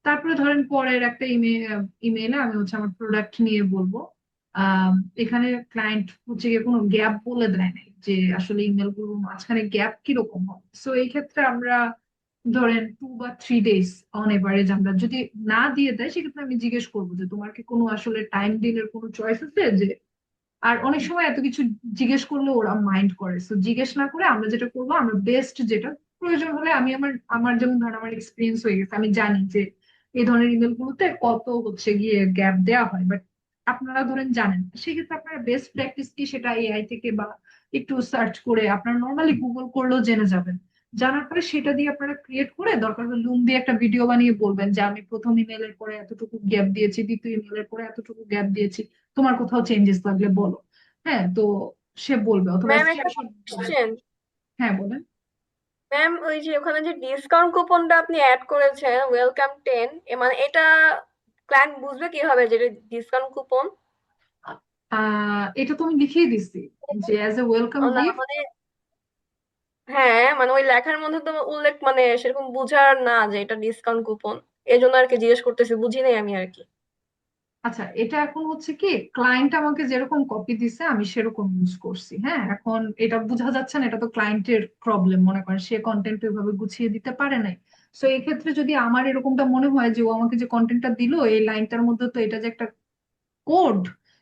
তারপরে ধরেন পরের একটা ইমেইলে আমি হচ্ছে আমার প্রোডাক্ট নিয়ে বলবো। আহ, এখানে ক্লায়েন্ট হচ্ছে গিয়ে কোনো গ্যাপ বলে দেয় নাই যে আসলে ইমেল গুলোর মাঝখানে গ্যাপ কিরকম হয়। সো এই ক্ষেত্রে আমরা ধরেন 2 বা 3 ডেজ অন এভারেজ আমরা যদি না দিয়ে দেয় সেক্ষেত্রে আমি জিজ্ঞেস করবো যে তোমার কি কোনো আসলে টাইম ডিলের কোনো চয়েস আছে যে। আর অনেক সময় এত কিছু জিজ্ঞেস করলে ওরা মাইন্ড করে, তো জিজ্ঞেস না করে আমরা যেটা করবো, আমরা বেস্ট যেটা প্রয়োজন হলে আমি আমার আমার যেমন ধর আমার এক্সপিরিয়েন্স হয়ে গেছে, আমি জানি যে এই ধরনের ইমেল গুলোতে কত হচ্ছে গিয়ে গ্যাপ দেওয়া হয়, বাট আপনারা ধরেন জানেন না। সেক্ষেত্রে আপনারা বেস্ট প্র্যাকটিস কি সেটা এআই থেকে বা একটু সার্চ করে আপনারা নর্মালি গুগল করলেও জেনে যাবেন। জানার পরে সেটা দিয়ে আপনারা ক্রিয়েট করে দরকার হলে লুম দিয়ে একটা ভিডিও বানিয়ে বলবেন যে আমি প্রথম ইমেলের পরে এতটুকু গ্যাপ দিয়েছি, দ্বিতীয় ইমেলের পরে এতটুকু গ্যাপ দিয়েছি, তোমার কোথাও চেঞ্জেস লাগলে বলো। হ্যাঁ, তো সে বলবে, অথবা ম্যাম একটা স্ক্রিনশট দিবে। কোশ্চেন। হ্যাঁ বলেন। ম্যাম ওই যে ওখানে যে ডিসকাউন্ট কুপনটা আপনি অ্যাড করেছেন ওয়েলকাম 10, মানে এটা ক্লায়েন্ট বুঝবে কিভাবে যে এটা ডিসকাউন্ট কুপন? এটা তো আমি লিখিয়ে দিচ্ছি যে অ্যাজ এ ওয়েলকাম না গিফট। মানে, হ্যাঁ মানে ওই লেখার মধ্যে তো উল্লেখ মানে সেরকম বুঝার না যে এটা ডিসকাউন্ট কুপন, এই জন্য আর কি জিজ্ঞেস করতেছি, বুঝি নাই আমি আর কি। আচ্ছা, এটা এখন হচ্ছে কি ক্লায়েন্ট আমাকে যেরকম কপি দিছে আমি সেরকম ইউজ করছি। হ্যাঁ, এখন এটা বোঝা যাচ্ছে না, এটা তো ক্লায়েন্টের প্রবলেম, মনে করেন সে কন্টেন্ট ওইভাবে গুছিয়ে দিতে পারে নাই। সো এই ক্ষেত্রে যদি আমার এরকমটা মনে হয় যে ও আমাকে যে কন্টেন্টটা দিল এই লাইনটার মধ্যে তো এটা যে একটা কোড,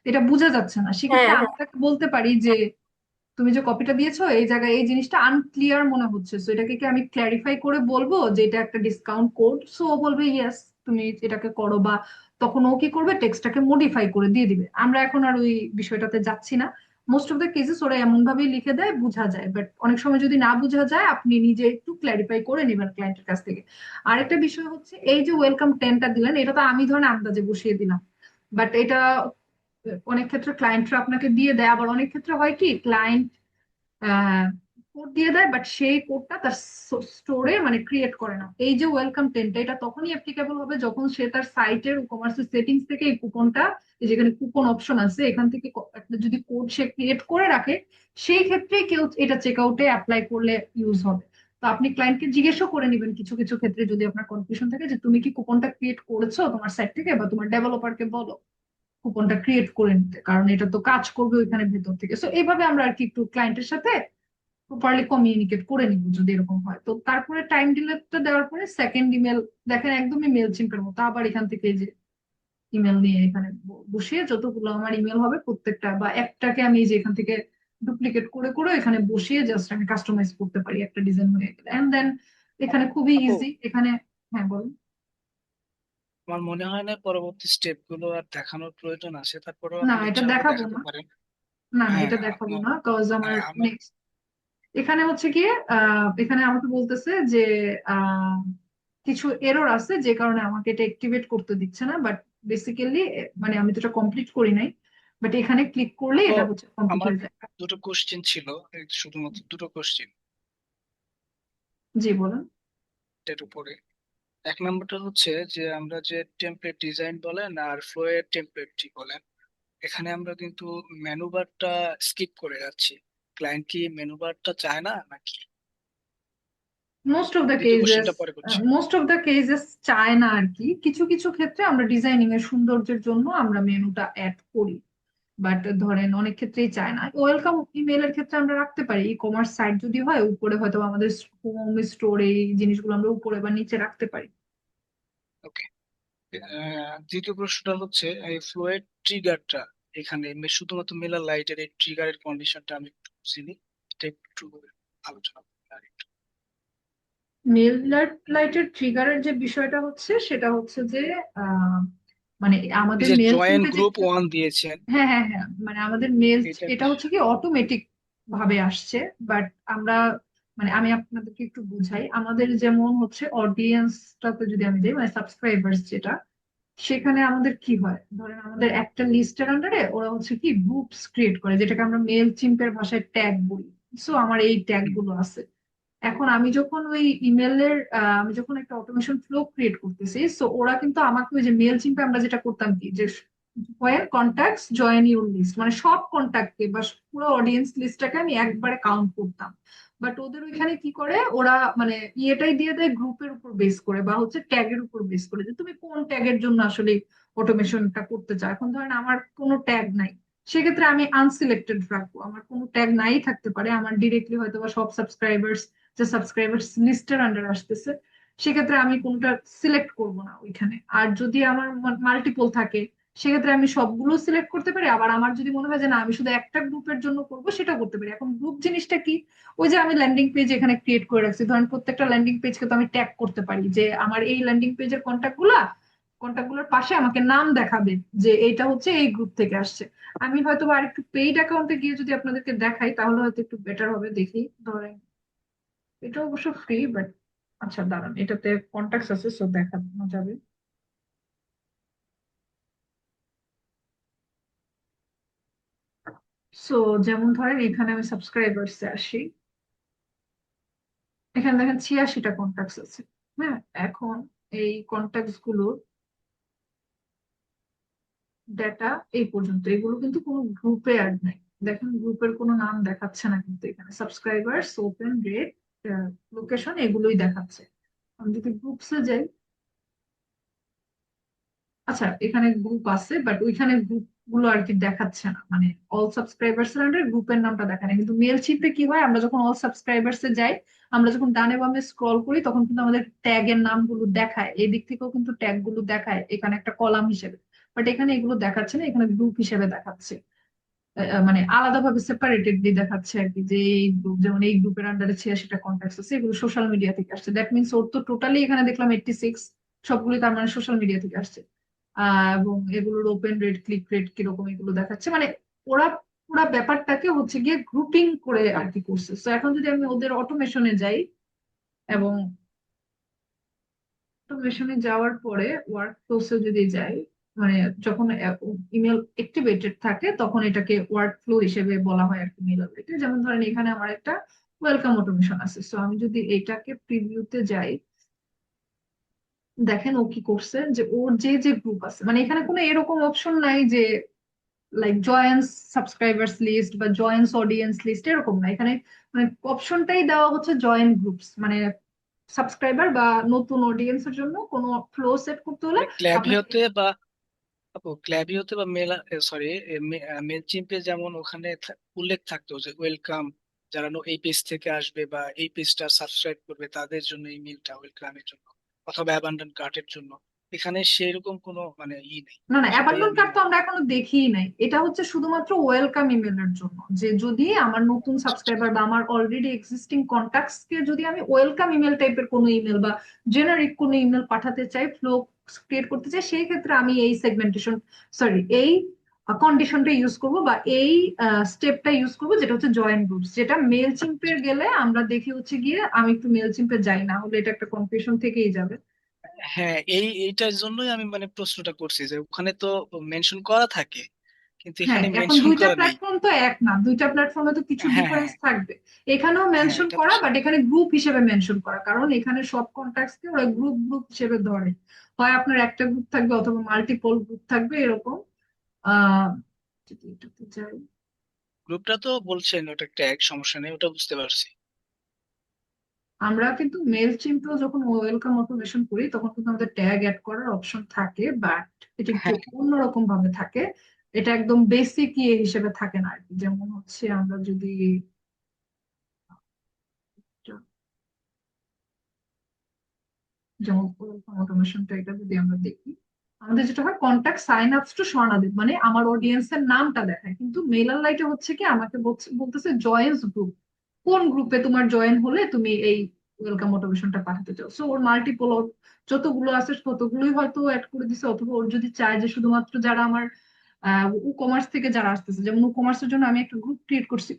এটা বোঝা যাচ্ছে না, সেক্ষেত্রে হ্যাঁ আমি হ্যাঁ। তাকে বলতে পারি যে তুমি যে কপিটা দিয়েছো এই জায়গায় এই জিনিসটা আনক্লিয়ার মনে হচ্ছে, সো এটাকে কি আমি ক্ল্যারিফাই করে বলবো যে এটা একটা ডিসকাউন্ট কোড। সো ও বলবে ইয়েস, তুমি এটাকে করো, বা তখন ও কি করবে টেক্সটটাকে মডিফাই করে দিয়ে দিবে। আমরা এখন আর ওই বিষয়টাতে যাচ্ছি না। মোস্ট অফ দ্য কেসেস ওরা এমন ভাবেই লিখে দেয়, বোঝা যায়। বাট অনেক সময় যদি না বোঝা যায় আপনি নিজে একটু ক্ল্যারিফাই করে নেবেন ক্লায়েন্টের কাছ থেকে। আরেকটা বিষয় হচ্ছে এই যে ওয়েলকাম 10টা দিলেন, এটা তো আমি ধরেন আন্দাজে বসিয়ে দিলাম, বাট এটা অনেক ক্ষেত্রে ক্লায়েন্টরা আপনাকে দিয়ে দেয়। আবার অনেক ক্ষেত্রে হয় কি ক্লায়েন্ট কোড দিয়ে দেয় বাট সেই কোডটা তার স্টোরে মানে ক্রিয়েট করে না। এই যে ওয়েলকাম 10টা এটা তখনই অ্যাপ্লিকেবল হবে যখন সে তার সাইটের কমার্সের সেটিংস থেকে এই কুপনটা, যেখানে কুপন অপশন আছে এখান থেকে একটা যদি কোড সে ক্রিয়েট করে রাখে, সেই ক্ষেত্রে কেউ এটা চেক আউটে অ্যাপ্লাই করলে ইউজ হবে। তো আপনি ক্লায়েন্টকে জিজ্ঞেসও করে নিবেন কিছু কিছু ক্ষেত্রে যদি আপনার কনফিউশন থাকে যে তুমি কি কুপনটা ক্রিয়েট করেছো তোমার সাইট থেকে, বা তোমার ডেভেলপারকে বলো কুপনটা ক্রিয়েট করে নিতে, কারণ এটা তো কাজ করবে ওইখানে ভেতর থেকে। সো এইভাবে আমরা আর কি একটু ক্লায়েন্টের সাথে প্রপারলি কমিউনিকেট করে নিব যদি এরকম হয়। তো তারপরে টাইম ডিলেটটা দেওয়ার পরে সেকেন্ড ইমেল দেখেন একদমই মেল চিম্পের মতো আবার এখান থেকে এই যে ইমেল নিয়ে এখানে বসিয়ে যতগুলো আমার ইমেল হবে প্রত্যেকটা বা একটাকে আমি এই যে এখান থেকে ডুপ্লিকেট করে করে এখানে বসিয়ে জাস্ট আমি কাস্টমাইজ করতে পারি, একটা ডিজাইন হয়ে গেলে। এন্ড দেন এখানে খুবই আপু, ইজি এখানে। হ্যাঁ বলুন। আমার মনে হয় না পরবর্তী স্টেপ গুলো আর দেখানোর প্রয়োজন আছে, তারপরেও না আপনি এটা ইচ্ছা হলে দেখাবো দেখাতে না। পারেন। না না হ্যাঁ, এটা দেখাবো আমার না, কজ আমার মানে আমার নেক্সট এখানে হচ্ছে গিয়ে এখানে আমাকে বলতেছে যে আহ, কিছু এরর আছে যে কারণে আমাকে এটা অ্যাক্টিভেট করতে দিচ্ছে না, বাট বেসিক্যালি মানে আমি তো এটা কমপ্লিট করি নাই, বাট এখানে ক্লিক করলে তো এটা হচ্ছে কমপ্লিট আমার হয়ে যায়। দুটো কোশ্চেন ছিল, এই শুধুমাত্র দুটো কোশ্চেন জি বলুন। এর উপরে। এক নম্বরটা হচ্ছে যে আমরা যে টেমপ্লেট ডিজাইন বলেন আর ফ্লো এর টেমপ্লেটটি বলেন, এখানে আমরা কিন্তু মেনু বারটা স্কিপ করে যাচ্ছি। ক্লায়েন্ট কি মেনু বারটা চায় না নাকি? মোস্ট অফ দ্য দ্বিতীয় কেজেস কোশ্চেনটা পরে করছি। মোস্ট অফ দ্য কেজেস চায় না আর কি। কিছু কিছু ক্ষেত্রে আমরা ডিজাইনিং এর সৌন্দর্যের জন্য আমরা মেনুটা অ্যাড করি, বাট ধরেন অনেক ক্ষেত্রেই চায় না। ওয়েলকাম ইমেলের ক্ষেত্রে আমরা রাখতে পারি, ই কমার্স সাইট যদি হয় উপরে হয়তো আমাদের হোম স্টোরে এই জিনিসগুলো আমরা উপরে বা নিচে রাখতে পারি। ওকে। দ্বিতীয় প্রশ্নটা হচ্ছে এই ফ্লোয়েড ট্রিগারটা, এখানে শুধুমাত্র মেলার লাইটের এই ট্রিগারের কন্ডিশনটা আমি একটু বুঝিনি, এটা একটু আলোচনা করবেন আর একটু। মেল লাইটের ট্রিগারের যে বিষয়টা হচ্ছে সেটা হচ্ছে যে আহ, মানে এই আমাদের যে মেল জয়েন চিনতে যে, গ্রুপ ওয়ান দিয়েছেন, হ্যাঁ হ্যাঁ হ্যাঁ, মানে আমাদের মেল এটা এটা হচ্ছে কি অটোমেটিক ভাবে আসছে, বাট আমরা মানে আমি আপনাদেরকে একটু বুঝাই। আমাদের যেমন হচ্ছে অডিয়েন্সটাতে যদি আমি যাই, মানে সাবস্ক্রাইবার্স যেটা, সেখানে আমাদের কি হয়, ধরেন আমাদের একটা লিস্টের আন্ডারে ওরা হচ্ছে কি গ্রুপস ক্রিয়েট করে, যেটাকে আমরা মেল চিম্পের ভাষায় ট্যাগ বলি। সো আমার এই ট্যাগ গুলো আছে। এখন আমি যখন ওই ইমেলের আমি যখন একটা অটোমেশন ফ্লো ক্রিয়েট করতেছি, সো ওরা কিন্তু আমাকে ওই যে মেল চিম্পে আমরা যেটা করতাম কি, যে হোয়ার কন্ট্যাক্টস জয়েন ইউর লিস্ট, মানে সব কন্ট্যাক্টকে বা পুরো অডিয়েন্স লিস্টটাকে আমি একবারে কাউন্ট করতাম। বাট ওদের ওইখানে কি করে ওরা, মানে ইয়েটাই দিয়ে দেয় গ্রুপের উপর বেস করে বা হচ্ছে ট্যাগের উপর বেস করে, যে তুমি কোন ট্যাগের জন্য আসলে অটোমেশনটা করতে চাও। এখন ধরেন আমার কোনো ট্যাগ নাই, সেক্ষেত্রে আমি আনসিলেক্টেড রাখবো। আমার কোনো ট্যাগ নাই থাকতে পারে, আমার ডিরেক্টলি হয়তো বা সব সাবস্ক্রাইবার্স যে সাবস্ক্রাইবার্স লিস্টের আন্ডার আসতেছে, সেক্ষেত্রে আমি কোনটা সিলেক্ট করব না ওইখানে। আর যদি আমার মাল্টিপল থাকে, সেক্ষেত্রে আমি সবগুলো সিলেক্ট করতে পারি। আবার আমার যদি মনে হয় যে না আমি শুধু একটা গ্রুপের জন্য করব, সেটা করতে পারি। এখন গ্রুপ জিনিসটা কি, ওই যে আমি ল্যান্ডিং পেজ এখানে ক্রিয়েট করে রাখছি, ধরেন প্রত্যেকটা ল্যান্ডিং পেজকে তো আমি ট্যাগ করতে পারি যে আমার এই ল্যান্ডিং পেজের কন্ট্যাক্ট গুলোর পাশে আমাকে নাম দেখাবে যে এইটা হচ্ছে এই গ্রুপ থেকে আসছে। আমি হয়তো বা আরেকটু পেইড অ্যাকাউন্টে গিয়ে যদি আপনাদেরকে দেখাই তাহলে হয়তো একটু বেটার হবে, দেখি। ধরেন এটা অবশ্য ফ্রি, বাট আচ্ছা দাঁড়ান, এটাতে কন্টাক্টস আছে সো দেখানো যাবে। সো যেমন ধরেন এখানে আমি সাবস্ক্রাইবার্সে আসি, এখানে দেখেন 86টা কন্টাক্টস আছে। হ্যাঁ, এখন এই কন্টাক্টস গুলো ডেটা এই পর্যন্ত, এগুলো কিন্তু কোনো গ্রুপে অ্যাড নাই। দেখেন গ্রুপের কোনো নাম দেখাচ্ছে না, কিন্তু এখানে সাবস্ক্রাইবার্স, ওপেন রেট, লোকেশন এগুলোই দেখাচ্ছে। আমি যদি গ্রুপসে যাই, আচ্ছা এখানে গ্রুপ আছে বাট ওইখানে গ্রুপ গুলো আর কি দেখাচ্ছে না, মানে অল সাবস্ক্রাইবার্স এর আন্ডার গ্রুপের নামটা দেখায় না। কিন্তু মেল চিপে কি হয়, আমরা যখন অল সাবস্ক্রাইবার্স এ যাই, আমরা যখন ডানে বামে স্ক্রল করি তখন কিন্তু আমাদের ট্যাগ এর নামগুলো দেখায়, এই দিক থেকেও কিন্তু ট্যাগ গুলো দেখায় এখানে একটা কলাম হিসেবে। বাট এখানে এগুলো দেখাচ্ছে না, এখানে গ্রুপ হিসেবে দেখাচ্ছে। মানে আলাদাভাবে সেপারেটেডলি দেখাচ্ছে আর কি, যে এই গ্রুপ, যেমন এই গ্রুপের আন্ডারে 86টা কন্ট্যাক্ট আছে, এগুলো সোশ্যাল মিডিয়া থেকে আসছে। দ্যাট মিনস ওর তো টোটালি এখানে দেখলাম 86, সবগুলো তার মানে সোশ্যাল মিডিয়া থেকে আসছে। এবং এগুলোর ওপেন রেট, ক্লিক রেট কিরকম এগুলো দেখাচ্ছে। মানে ওরা পুরা ব্যাপারটাকে হচ্ছে গিয়ে গ্রুপিং করে আর কি করছে। তো এখন যদি আমি ওদের অটোমেশনে যাই, এবং অটোমেশনে যাওয়ার পরে ওয়ার্ক ফ্লোসে যদি যাই, মানে যখন ইমেল অ্যাক্টিভেটেড থাকে তখন এটাকে ওয়ার্ক ফ্লো হিসেবে বলা হয় আর কি মেল অ্যালার্টে। যেমন ধরেন এখানে আমার একটা ওয়েলকাম অটোমেশন আছে, সো আমি যদি এটাকে প্রিভিউতে যাই, দেখেন ও কি করছে, যে ওর যে যে গ্রুপ আছে, মানে এখানে কোনো এরকম অপশন নাই যে লাইক জয়েন্স সাবস্ক্রাইবার্স লিস্ট বা জয়েন্স অডিয়েন্স লিস্ট, এরকম না এখানে। মানে অপশনটাই দেওয়া হচ্ছে জয়েন গ্রুপস, মানে সাবস্ক্রাইবার বা নতুন অডিয়েন্সের জন্য কোনো ফ্লো সেট করতে হলে আপনাকে। ক্ল্যাভিওতে বা ক্ল্যাভিওতে বা মেল, সরি, মেল চিম্পে যেমন ওখানে উল্লেখ থাকতো যে ওয়েলকাম, যারা এই পেজ থেকে আসবে বা এই পেজটা সাবস্ক্রাইব করবে তাদের জন্য এই মেলটা ওয়েলকামের জন্য, অথবা অ্যাবান্ডন কার্টের জন্য। এখানে সেরকম কোনো মানে নেই। না না, সেটাই অ্যাবান্ডন আমি কার্ড তো আমরা এখনো দেখিই নাই। এটা হচ্ছে শুধুমাত্র ওয়েলকাম ইমেলের জন্য, যে যদি আমার নতুন আচ্ছা, আচ্ছা। সাবস্ক্রাইবার বা আমার অলরেডি এক্সিস্টিং কন্ট্যাক্টস কে যদি আমি ওয়েলকাম ইমেল টাইপের কোনো ইমেল বা জেনারিক কোনো ইমেল পাঠাতে চাই, ফ্লো ক্রিয়েট করতে চাই, সেই ক্ষেত্রে আমি এই সেগমেন্টেশন, সরি এই কন্ডিশনটা ইউজ করব বা এই স্টেপটা ইউজ করব, যেটা হচ্ছে জয়েন গ্রুপস, যেটা মেল চিম্পের গেলে আমরা দেখি হচ্ছে গিয়ে আমি একটু মেল চিম্পে যাই, না হলে এটা একটা কনফিউশন থেকেই যাবে। হ্যাঁ, এইটার জন্যই আমি মানে প্রশ্নটা করছি যে ওখানে তো মেনশন করা থাকে কিন্তু হ্যাঁ, এখানে এখন মেনশন দুইটা করা নেই। প্ল্যাটফর্ম তো এক না, দুইটা প্ল্যাটফর্মে তো কিছু হ্যাঁ, ডিফারেন্স হ্যাঁ, থাকবে। এখানেও হ্যাঁ, মেনশন এটা করা, অবশ্য। বাট এখানে গ্রুপ হিসেবে মেনশন করা, কারণ এখানে সব কন্ট্যাক্টস কে ওরা গ্রুপ গ্রুপ হিসেবে ধরে। হয় আপনার একটা গ্রুপ থাকবে অথবা মাল্টিপল গ্রুপ থাকবে এরকম। আহ যদি এটাতে যাই, গ্রুপটা তো বলছেন ওটা ট্যাগ, সমস্যা নেই, ওটা বুঝতে পারছি। আমরা কিন্তু মেল চিম্পেও যখন ওয়েলকাম অটোমেশন করি তখন কিন্তু আমাদের ট্যাগ অ্যাড করার অপশন থাকে, বাট এটা একটু হ্যাঁ, অন্যরকম ভাবে থাকে। এটা একদম বেসিক ইয়ে হিসেবে থাকে না আর কি। যেমন হচ্ছে আমরা যদি যেমন অটোমেশনটা এটা যদি আমরা দেখি, আমাদের যেটা হয় কন্ট্যাক্ট সাইন আপস টু স্বর্ণাদেব, মানে আমার অডিয়েন্সের নামটা দেখায়, কিন্তু মেলার লাইটে হচ্ছে কি আমাকে বলতেছে জয়েন্স গ্রুপ, কোন গ্রুপে তোমার জয়েন হলে তুমি এই ওয়েলকাম মোটিভেশনটা পাঠাতে চাও। সো ওর মাল্টিপল যতগুলো আছে ততগুলোই হয়তো অ্যাড করে দিছে, অথবা ওর যদি চায় যে শুধুমাত্র যারা আমার ই কমার্স থেকে যারা আসতেছে, যেমন ই কমার্সের জন্য আমি একটা গ্রুপ ক্রিয়েট করছি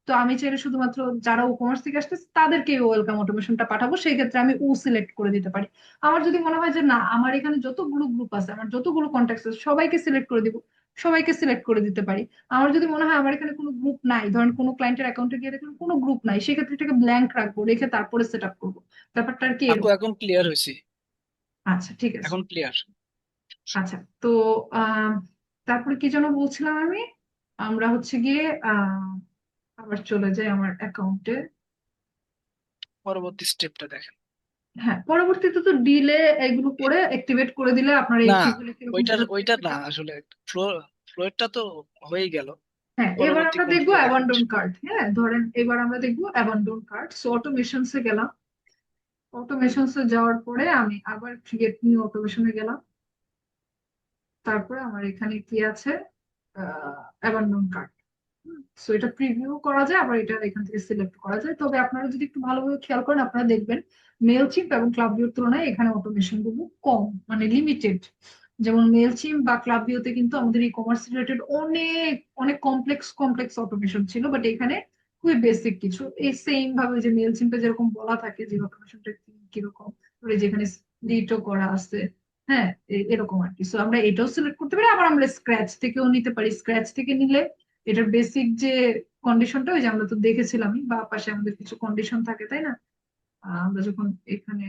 তো আমি চাইলে শুধুমাত্র যারা ই কমার্স থেকে আসতেছে তাদেরকে ওয়েলকাম অটোমেশনটা পাঠাবো, সেই ক্ষেত্রে আমি সিলেক্ট করে দিতে পারি। আমার যদি মনে হয় যে না, আমার এখানে যতগুলো গ্রুপ আছে, আমার যতগুলো কন্ট্যাক্ট আছে সবাইকে সিলেক্ট করে দিব, সবাইকে সিলেক্ট করে দিতে পারি। আমার যদি মনে হয় আমার এখানে কোনো গ্রুপ নাই, ধরেন কোনো ক্লায়েন্টের অ্যাকাউন্টে গিয়ে দেখলাম কোনো গ্রুপ নাই, সেক্ষেত্রে এটাকে ব্ল্যাঙ্ক রাখবো, রেখে তারপরে সেট আপ করবো। ব্যাপারটা আর কি আপু এরকম। এখন ক্লিয়ার হয়েছি। আচ্ছা, ঠিক আছে। এখন ক্লিয়ার। আচ্ছা, তো আহ তারপরে কি যেন বলছিলাম আমি, আমরা হচ্ছে গিয়ে আহ আবার চলে যাই আমার অ্যাকাউন্টে। পরবর্তী স্টেপটা দেখেন। হ্যাঁ, পরবর্তীতে তো ডিলে এগুলো করে অ্যাক্টিভেট করে দিলে আপনার এই না, ফিগুলো কিরকম ওইটার গ্রোথ ওইটা দেখতে না পান। আসলে, ফ্লো ফ্লোরটা তো হয়ে গেল। হ্যাঁ, এবার পরবর্তী আমরা দেখবো কোনটা দেখেন? Abandon card. হ্যাঁ, ধরেন এবার আমরা দেখবো অ্যাবান্ডন কার্ড। সো অটোমেশনসে গেলাম, অটোমেশনসে যাওয়ার পরে আমি আবার ক্রিয়েট নিউ অটোমেশনে গেলাম। তারপরে আমার এখানে কি আছে, অ্যাবান্ডন কার্ড। সো এটা প্রিভিউ করা যায়, আবার এটা এখান থেকে সিলেক্ট করা যায়। তবে আপনারা যদি একটু ভালোভাবে খেয়াল করেন আপনারা দেখবেন মেলচিম্প এবং ক্লাবভিউর তুলনায় এখানে অটোমেশন গুলো কম, মানে লিমিটেড। যেমন মেলচিম্প বা ক্লাবভিউতে কিন্তু আমাদের ই কমার্স রিলেটেড অনেক অনেক কমপ্লেক্স কমপ্লেক্স অটোমেশন ছিল, বাট এখানে খুবই বেসিক কিছু। এই সেম ভাবে যে মেলচিম্পে যেরকম বলা থাকে যে অটোমেশনটা কিরকম, যেখানে স্প্লিটও করা আছে। হ্যাঁ, এরকম আর কি। সো আমরা এটাও সিলেক্ট করতে পারি, আবার আমরা স্ক্র্যাচ থেকেও নিতে পারি। স্ক্র্যাচ থেকে নিলে এটার বেসিক যে কন্ডিশনটা, ওই যে আমরা তো দেখেছিলামই বা পাশে আমাদের কিছু কন্ডিশন থাকে, তাই না? আমরা যখন এখানে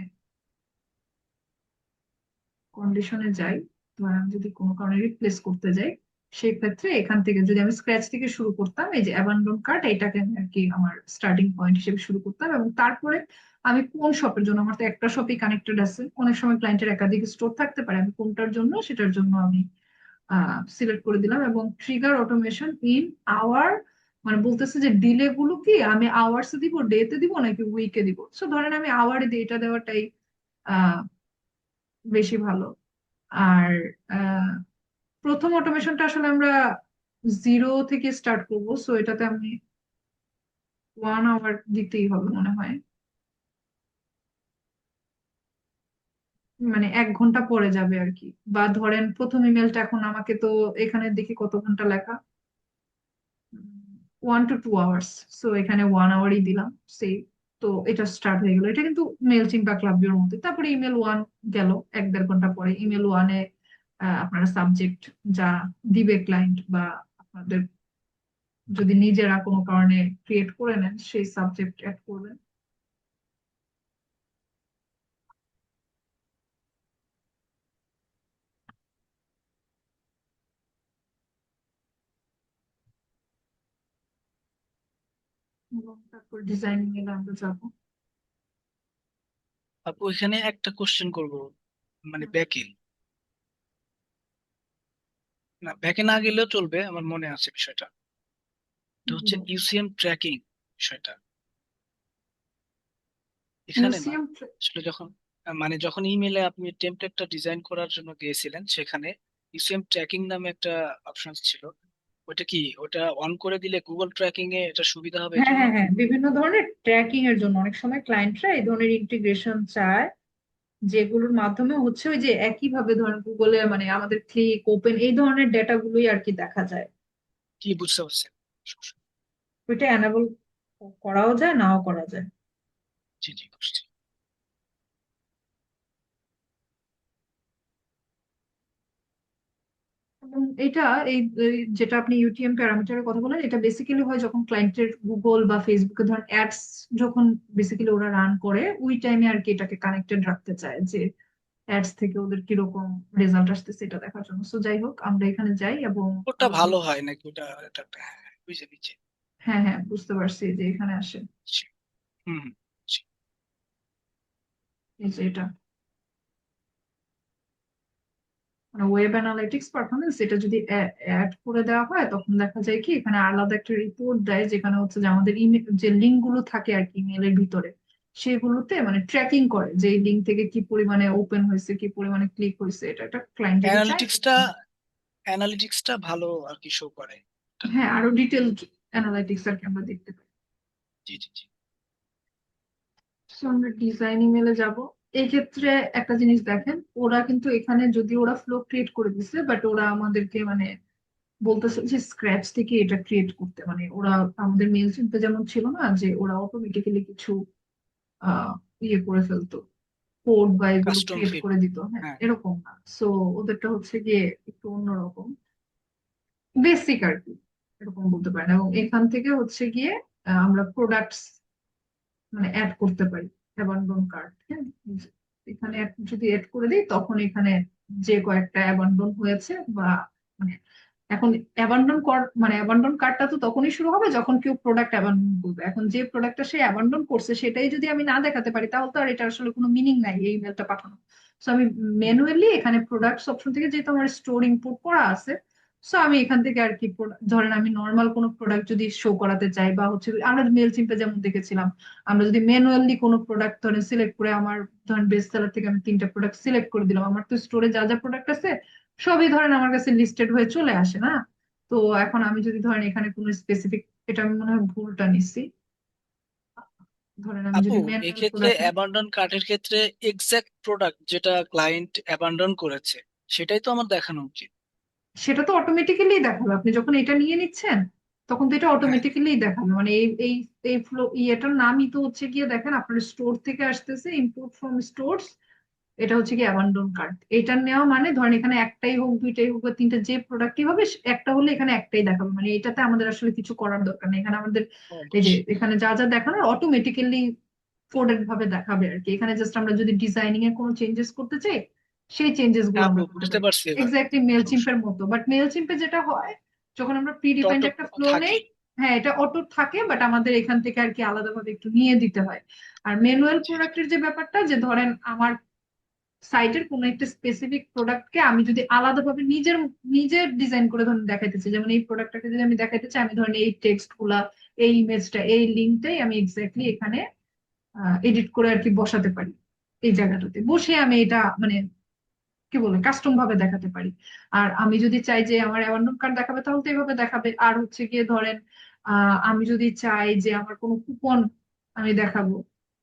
কন্ডিশনে যাই, ধর আমি যদি কোনো কারণে রিপ্লেস করতে যাই, সেই ক্ষেত্রে এখান থেকে যদি আমি স্ক্র্যাচ থেকে শুরু করতাম, এই যে অ্যাবান্ডন কার্ট এটাকে আমি আর কি আমার স্টার্টিং পয়েন্ট হিসেবে শুরু করতাম, এবং তারপরে আমি কোন শপের জন্য, আমার তো একটা শপই কানেক্টেড আছে, অনেক সময় ক্লায়েন্টের একাধিক স্টোর থাকতে পারে, আমি কোনটার জন্য সেটার জন্য আমি সিলেক্ট করে দিলাম। এবং ট্রিগার অটোমেশন ইন আওয়ার, মানে বলতেছে যে ডিলে গুলো কি আমি আওয়ার্স দিব, ডে তে দিব নাকি উইকে দিব। সো ধরেন আমি আওয়ারে দিই, এটা দেওয়াটাই আহ বেশি ভালো। আর আহ প্রথম অটোমেশনটা আসলে আমরা জিরো থেকে স্টার্ট করবো, সো এটাতে আমি 1 আওয়ার দিতেই হবে মনে হয়, মানে 1 ঘন্টা পরে যাবে আর কি। বা ধরেন প্রথম ইমেলটা এখন আমাকে তো এখানে দেখি কত ঘন্টা লেখা, 1 to 2 আওয়ার্স। সো এখানে 1 আওয়ারই দিলাম, সেই। তো এটা স্টার্ট হয়ে গেল, এটা কিন্তু মেল চিম বা ক্লাবভিউর মধ্যে। তারপরে ইমেল ওয়ান গেল, 1-1.5 ঘন্টা পরে ইমেল ওয়ানে আপনারা সাবজেক্ট যা দিবে ক্লায়েন্ট, বা আপনাদের যদি নিজেরা কোনো কারণে ক্রিয়েট করে নেন সেই সাবজেক্ট অ্যাড করবেন। এবং তারপর ডিজাইনিং এ আমরা যাবো। আপু এখানে একটা কোশ্চেন করব, মানে ব্যাকে, না ব্যাকে না গেলেও চলবে, আমার মনে আছে বিষয়টা। এটা হচ্ছে ইউসিএম ট্র্যাকিং বিষয়টা। এখানে না, মিউজিয়াম। আসলে যখন মানে যখন ইমেলে আপনি টেমপ্লেটটা ডিজাইন করার জন্য দিয়েছিলেন সেখানে ইউসিএম ট্র্যাকিং নামে একটা অপশন ছিল। ওটা কি, ওটা অন করে দিলে গুগল ট্র্যাকিং এ এটা সুবিধা হবে হ্যাঁ এজন্য? হ্যাঁ হ্যাঁ, বিভিন্ন ধরনের ট্র্যাকিং এর জন্য অনেক সময় ক্লায়েন্টরা এই ধরনের ইন্টিগ্রেশন চায়। যেগুলোর মাধ্যমে হচ্ছে ওই যে একইভাবে ধরেন গুগলে মানে আমাদের ক্লিক ওপেন এই ধরনের ডেটা গুলোই আর কি দেখা যায়। কি বুঝতে পারছেন? ওইটা এনাবল করাও যায় নাও করা যায়। জি জি, বুঝছি। এবং এটা এই এই যেটা আপনি ইউটিএম প্যারামিটারের কথা বলেন, এটা বেসিক্যালি হয় যখন ক্লায়েন্টের গুগল বা ফেসবুকে ধরেন অ্যাডস যখন বেসিক্যালি ওরা রান করে ওই টাইমে আর কি এটাকে কানেক্টেড রাখতে চায় যে অ্যাডস থেকে ওদের কিরকম রেজাল্ট আসতেছে এটা দেখার জন্য। সো যাই হোক আমরা এখানে যাই এবং ওটা ভালো হয় নাকি ওটা? এটা হ্যাঁ, বুঝে নিচ্ছি। হ্যাঁ হ্যাঁ বুঝতে পারছি যে এখানে আসে জি, হুম হুম, জি। এই যে এটা মানে ওয়েব অ্যানালিটিক্স পারফরমেন্স, এটা যদি অ্যাড করে দেওয়া হয় তখন দেখা যায় কি এখানে আলাদা একটা রিপোর্ট দেয় যেখানে হচ্ছে যে আমাদের ইমেল যে লিঙ্ক গুলো থাকে আর কি ইমেলের ভিতরে সেগুলোতে মানে ট্র্যাকিং করে যে এই লিঙ্ক থেকে কি পরিমাণে ওপেন হয়েছে কি পরিমাণে ক্লিক হয়েছে। এটা একটা ক্লায়েন্ট যদি চায় অ্যানালিটিক্সটা অ্যানালিটিক্সটা ভালো আর কি শো করে এটা। হ্যাঁ আরো ডিটেল অ্যানালাইটিক্স আর কি আমরা দেখতে পাই। জি জি জি। So, আমরা ডিজাইন ইমেলে যাব। এই ক্ষেত্রে একটা জিনিস দেখেন, ওরা কিন্তু এখানে যদি ওরা ফ্লো ক্রিয়েট করে দিছে বাট ওরা আমাদেরকে মানে বলতেছে যে স্ক্র্যাচ থেকে এটা ক্রিয়েট করতে, মানে ওরা আমাদের মেল চিনতে যেমন ছিল না যে ওরা অটোমেটিক্যালি কিছু আহ ইয়ে করে ফেলতো, কোড বা এগুলো কাস্টম ক্রিয়েট ফিট। করে দিত, হ্যাঁ হ্যাঁ। এরকম না। সো ওদেরটা হচ্ছে গিয়ে একটু অন্যরকম, বেসিক আর কি এরকম বলতে পারেন। এবং এখান থেকে হচ্ছে গিয়ে আমরা প্রোডাক্টস মানে অ্যাড করতে পারি, অ্যাবান্ডন কার্ট। হ্যাঁ এই যে এখানে যদি অ্যাড করে দিই তখন এখানে যে কয়েকটা অ্যাবান্ডন হয়েছে বা মানে এখন অ্যাবান্ডন কর মানে অ্যাবান্ডন কার্ডটা তো তখনই শুরু হবে যখন কেউ প্রোডাক্ট অ্যাবান্ডন করবে। এখন যে প্রোডাক্টটা সে অ্যাবান্ডন করছে সেটাই যদি আমি না দেখাতে পারি তাহলে তো আর এটা আসলে কোনো মিনিং নাই এই ইমেলটা পাঠানো। সো আমি ম্যানুয়ালি এখানে প্রোডাক্টস অপশন থেকে যেহেতু আমার স্টোর ইম্পোর্ট করা আছে, সো আমি এখান থেকে আর কি ধরেন আমি নর্মাল কোনো প্রোডাক্ট যদি শো করাতে চাই বা হচ্ছে আমরা মেল চিম্পে যেমন দেখেছিলাম আমরা যদি ম্যানুয়ালি কোনো প্রোডাক্ট ধরেন সিলেক্ট করে আমার ধরেন বেস্ট সেলার থেকে আমি 3টা প্রোডাক্ট সিলেক্ট করে দিলাম, আমার তো স্টোরে যা যা প্রোডাক্ট আছে সবই ধরেন আমার কাছে লিস্টেড হয়ে চলে আসে না। তো এখন আমি যদি ধরেন এখানে কোনো স্পেসিফিক, এটা আমি মনে হয় ভুলটা নিচ্ছি, ধরেন আমি আপু, যদি ম্যানুয়াল এক্ষেত্রে প্রোডাক্ট, অ্যাবান্ডন কার্টের ক্ষেত্রে এক্সাক্ট প্রোডাক্ট যেটা ক্লায়েন্ট অ্যাবান্ডন করেছে সেটাই তো আমার দেখানো উচিত। সেটা তো অটোমেটিক্যালি দেখাবে আপনি যখন এটা নিয়ে নিচ্ছেন তখন তো এটা হ্যাঁ। অটোমেটিক্যালি দেখাবে মানে এই এই এই ফ্লো এটার নামই তো হচ্ছে গিয়ে দেখেন আপনার স্টোর থেকে আসতেছে ইম্পোর্ট ফ্রম স্টোরস, এটা হচ্ছে কি অ্যাবান্ডন কার্ট। এটা নেওয়া মানে ধরেন এখানে একটাই হোক দুইটাই হোক বা তিনটা যে প্রোডাক্টই হবে একটা হলে এখানে একটাই দেখাবে, মানে এটাতে আমাদের আসলে কিছু করার দরকার নেই। এখানে আমাদের এই যে অবশ্যই। এখানে যা যা দেখানোর অটোমেটিক্যালি কোডেড ভাবে দেখাবে আর কি। এখানে জাস্ট আমরা যদি ডিজাইনিং এ কোনো চেঞ্জেস করতে চাই সেই চেঞ্জেস গুলো হ্যাঁ আপু, আমরা করতে বুঝতে পারি, পারছি এবার। এক্স্যাক্টলি মেল সমস্যা চিম্পের মতো। বাট মেল চিম্পে যেটা হয় যখন আমরা প্রি এটা ডিফাইন্ড অটো একটা ফ্লো নেই, থাকেই। হ্যাঁ এটা অটো থাকে বাট আমাদের এখান থেকে আর কি আলাদাভাবে একটু নিয়ে দিতে হয়। আর ম্যানুয়াল জি জি। প্রোডাক্টের যে ব্যাপারটা যে ধরেন আমার সাইটের কোনো একটা স্পেসিফিক প্রোডাক্টকে আমি যদি আলাদাভাবে নিজের নিজের ডিজাইন করে ধরেন দেখাইতেছি, যেমন এই প্রোডাক্টটাকে যদি আমি দেখাইতে চাই আমি ধরেন এই টেক্সট গুলা এই ইমেজটা এই লিঙ্কটাই আমি এক্স্যাক্টলি এখানে এডিট করে আর কি বসাতে পারি, এই জায়গাটাতে বসে আমি এটা মানে কি বলে কাস্টম ভাবে দেখাতে পারি। আর আমি যদি চাই যে আমার অ্যাবান্ডন কার্ড দেখাবে তাহলে তো এইভাবে দেখাবে। আর হচ্ছে গিয়ে ধরেন আমি যদি চাই যে আমার কোনো কুপন আমি দেখাবো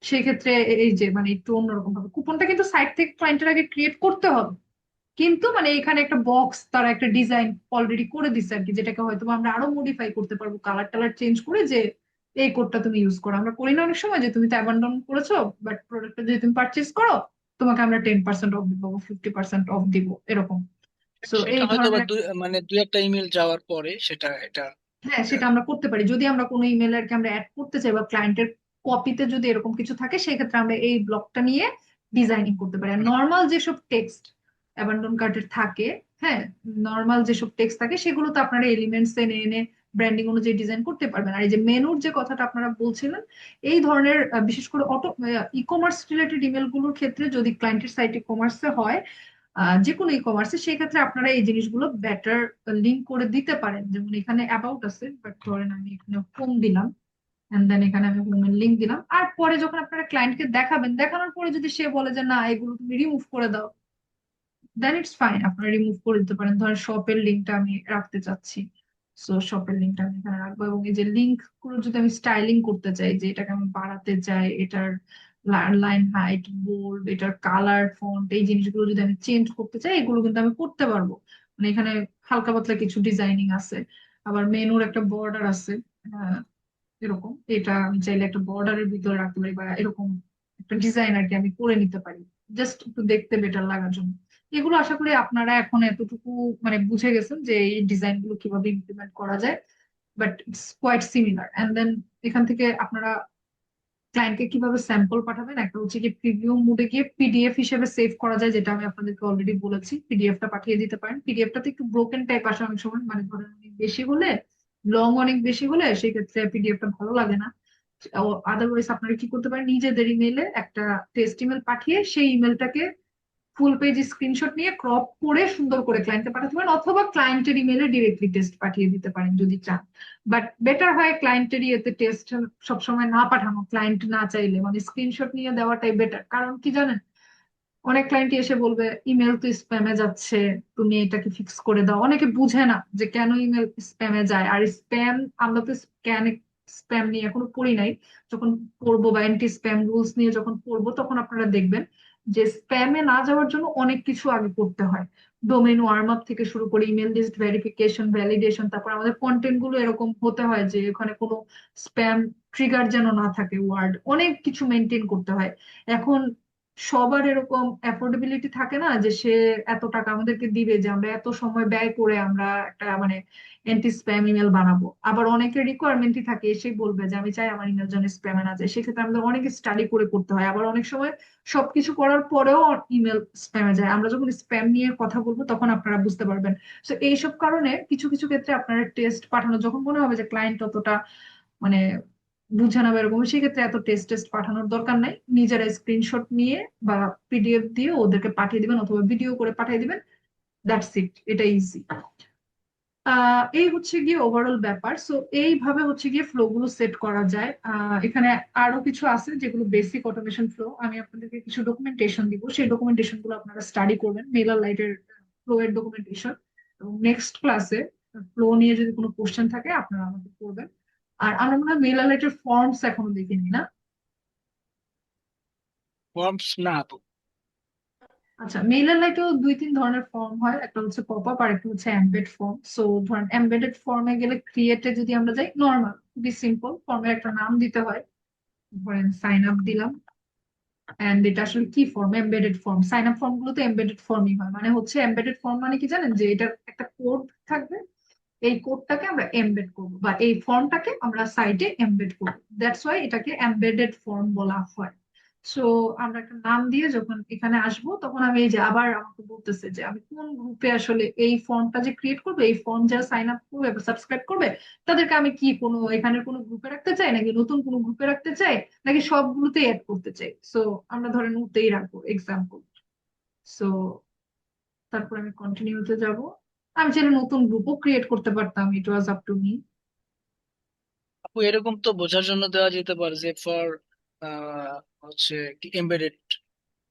সেক্ষেত্রে এই যে মানে একটু অন্যরকম ভাবে কুপনটা কিন্তু সাইট থেকে ক্লায়েন্টের আগে ক্রিয়েট করতে হবে, কিন্তু মানে এখানে একটা বক্স তারা একটা ডিজাইন অলরেডি করে দিচ্ছে আর কি যেটাকে হয়তো বা আমরা আরো মডিফাই করতে পারবো কালার টালার চেঞ্জ করে যে এই কোডটা তুমি ইউজ করো। আমরা করি না অনেক সময় যে তুমি তো অ্যাবান্ডন করেছো বাট প্রোডাক্টটা যদি তুমি পারচেজ করো তোমাকে আমরা 10% অফ দিব 50% অফ দিব এরকম। সো সেটা এই হয়তো বা ধরনের, মানে দুই একটা ইমেল যাওয়ার পরে সেটা এটা হ্যাঁ সেটা দেওয়া আমরা করতে পারি যদি আমরা কোনো ইমেল আর কি আমরা অ্যাড করতে চাই বা ক্লায়েন্টের কপিতে যদি এরকম কিছু থাকে সেক্ষেত্রে আমরা এই ব্লকটা নিয়ে ডিজাইনিং করতে পারি। আর যাবে। নর্মাল যেসব টেক্সট অ্যাবান্ডন কার্ডের থাকে, হ্যাঁ নর্মাল যেসব টেক্সট থাকে সেগুলো তো আপনারা এলিমেন্টস এনে এনে ব্র্যান্ডিং অনুযায়ী ডিজাইন করতে পারবেন। আর এই যে মেনুর যে কথাটা আপনারা বলছিলেন এই ধরনের বিশেষ করে auto e commerce related email গুলোর ক্ষেত্রে যদি ক্লায়েন্টের সাইট ই কমার্সে হয় যে কোনো ই কমার্সে সেক্ষেত্রে আপনারা এই জিনিসগুলো বেটার লিঙ্ক করে দিতে পারেন। যেমন এখানে অ্যাবাউট আছে বাট ধরেন আমি এখানে হোম দিলাম এন্ড দেন এখানে আমি হোমের লিঙ্ক দিলাম আর পরে যখন আপনারা ক্লায়েন্টকে দেখাবেন দেখানোর পরে যদি সে বলে যে না এগুলো তুমি রিমুভ করে দাও দেন ইটস ফাইন, আপনারা রিমুভ করে দিতে পারেন। ধরেন শপের লিঙ্কটা আমি রাখতে চাচ্ছি, সো শপের লিঙ্কটা আমি এখানে রাখবো। এবং এই যে লিঙ্ক গুলো যদি আমি স্টাইলিং করতে চাই যে এটাকে আমি বাড়াতে চাই এটার লাইন হাইট, বোল্ড, এটার কালার, ফন্ট, এই জিনিসগুলো যদি আমি চেঞ্জ করতে চাই এগুলো কিন্তু আমি করতে পারবো। মানে এখানে হালকা পাতলা কিছু ডিজাইনিং আছে, আবার মেনুর একটা বর্ডার আছে। আহ, এরকম এটা আমি চাইলে একটা বর্ডারের ভিতরে রাখতে পারি, বা এরকম একটা ডিজাইন আর কি আমি করে নিতে পারি, জাস্ট একটু দেখতে বেটার লাগার জন্য। এগুলো আশা করি আপনারা এখন এতটুকু মানে বুঝে গেছেন যে এই ডিজাইন গুলো কিভাবে ইমপ্লিমেন্ট করা যায়। But it's quite similar. And then এখান থেকে আপনারা ক্লায়েন্টকে কিভাবে স্যাম্পল পাঠাবেন, একটা হচ্ছে কি প্রিভিউ মোডে গিয়ে পিডিএফ হিসেবে সেভ করা যায়, যেটা আমি আপনাদেরকে অলরেডি বলেছি, পিডিএফটা পাঠিয়ে দিতে পারেন। পিডিএফটাতে একটু ব্রোকেন টাইপ আসে অনেক সময়, মানে ধরেন অনেক বেশি হলে, লং অনেক বেশি হলে সেই ক্ষেত্রে পিডিএফটা ভালো লাগে না। আদারওয়াইজ আপনারা কি করতে পারেন, নিজেদের ইমেলে একটা টেস্ট ইমেল পাঠিয়ে সেই ইমেলটাকে ফুল পেজ স্ক্রিনশট নিয়ে ক্রপ করে সুন্দর করে ক্লায়েন্টকে পাঠাতে পারেন, অথবা ক্লায়েন্টের ইমেলে ডিরেক্টলি টেস্ট পাঠিয়ে দিতে পারেন যদি চান। বাট বেটার হয় ক্লায়েন্টের ইয়েতে টেস্ট সবসময় না পাঠানো, ক্লায়েন্ট না চাইলে মানে স্ক্রিনশট নিয়ে দেওয়াটাই বেটার। কারণ কি জানেন, অনেক ক্লায়েন্ট এসে বলবে ইমেল তো স্প্যামে যাচ্ছে, তুমি এটাকে ফিক্স করে দাও। অনেকে বুঝে না যে কেন ইমেল স্প্যামে যায়। আর স্প্যাম, আমরা তো স্প্যাম নিয়ে এখনো পড়ি নাই, যখন পড়বো বা অ্যান্টি স্প্যাম রুলস নিয়ে যখন পড়বো তখন আপনারা দেখবেন যে স্প্যামে না যাওয়ার জন্য অনেক কিছু আগে করতে হয়। ডোমেন ওয়ার্ম আপ থেকে শুরু করে ইমেল লিস্ট ভেরিফিকেশন, ভ্যালিডেশন, তারপর আমাদের কন্টেন্ট গুলো এরকম হতে হয় যে ওখানে কোনো স্প্যাম ট্রিগার যেন না থাকে, ওয়ার্ড অনেক কিছু মেনটেন করতে হয়। এখন সবার এরকম অ্যাফোর্ডেবিলিটি থাকে না যে সে এত টাকা আমাদেরকে দিবে যে আমরা এত সময় ব্যয় করে আমরা একটা মানে অ্যান্টি স্প্যাম ইমেল বানাবো। আবার অনেকের রিকোয়ারমেন্টই থাকে, এসে বলবে যে আমি চাই আমার ইমেল যেন স্প্যামে না যায়। সেক্ষেত্রে আমাদের অনেক স্টাডি করে করতে হয়। আবার অনেক সময় সবকিছু করার পরেও ইমেল স্প্যামে যায়। আমরা যখন স্প্যাম নিয়ে কথা বলবো তখন আপনারা বুঝতে পারবেন। তো এইসব কারণে কিছু কিছু ক্ষেত্রে আপনারা টেস্ট পাঠানো যখন মনে হবে যে ক্লায়েন্ট অতটা মানে বুঝে না বা এরকম, সেক্ষেত্রে এত টেস্ট টেস্ট পাঠানোর দরকার নাই। নিজেরা স্ক্রিনশট নিয়ে বা পিডিএফ দিয়ে ওদেরকে পাঠিয়ে দিবেন, অথবা ভিডিও করে পাঠিয়ে দিবেন। দ্যাটস ইট, এটা ইজি। এই হচ্ছে গিয়ে ওভারঅল ব্যাপার। সো এইভাবে হচ্ছে গিয়ে ফ্লো গুলো সেট করা যায়। এখানে আরো কিছু আছে যেগুলো বেসিক অটোমেশন ফ্লো, আমি আপনাদেরকে কিছু ডকুমেন্টেশন দিব, সেই ডকুমেন্টেশন গুলো আপনারা স্টাডি করবেন, মেলার লাইটের ফ্লো এর ডকুমেন্টেশন। এবং নেক্সট ক্লাসে ফ্লো নিয়ে যদি কোনো কোশ্চেন থাকে আপনারা আমাকে করবেন। আর আমরা মনে হয় মেলার লাইটের ফর্মস এখনো দেখিনি না? ফর্মস না আপু। আচ্ছা, মেইলের লাইটেও দুই তিন ধরনের ফর্ম হয়, একটা হচ্ছে পপ আপ আর একটা হচ্ছে এমবেড ফর্ম। সো ধরেন এমবেডেড ফর্মে গেলে ক্রিয়েটে যদি আমরা যাই, নর্মাল খুবই সিম্পল, ফর্মের একটা নাম দিতে হয়, ধরেন সাইন আপ দিলাম। এন্ড এটা আসলে কি form? Embedded form. Sign up form গুলো তো এমবেডেড ফর্মই হয়। মানে হচ্ছে এমবেডেড ফর্ম মানে কি জানেন, যে এটার একটা কোড থাকবে, এই কোডটাকে আমরা এমবেড করবো, বা এই ফর্মটাকে আমরা সাইটে এমবেড করবো। দ্যাটস ওয়াই এটাকে এমবেডেড ফর্ম বলা হয়। সো আমরা একটা নাম দিয়ে যখন এখানে আসবো তখন আমি এই যে আবার আমাকে বলতেছে যে আমি কোন গ্রুপে আসলে এই ফর্মটা যে ক্রিয়েট করবে, এই ফর্ম যারা সাইন আপ করবে বা সাবস্ক্রাইব করবে তাদেরকে আমি কি কোনো এখানের কোনো গ্রুপে রাখতে চাই, নাকি নতুন কোনো গ্রুপে রাখতে চাই, নাকি সবগুলোতে অ্যাড করতে চাই। সো আমরা ধরেন ওতেই রাখবো এক্সাম্পল। সো তারপর আমি কন্টিনিউতে যাব। আমি চাইলে নতুন গ্রুপও ক্রিয়েট করতে পারতাম, ইট ওয়াজ আপ টু মি। আপু এরকম তো বোঝার জন্য দেওয়া যেতে পারে যে ফর হচ্ছে কি এমবেডেড,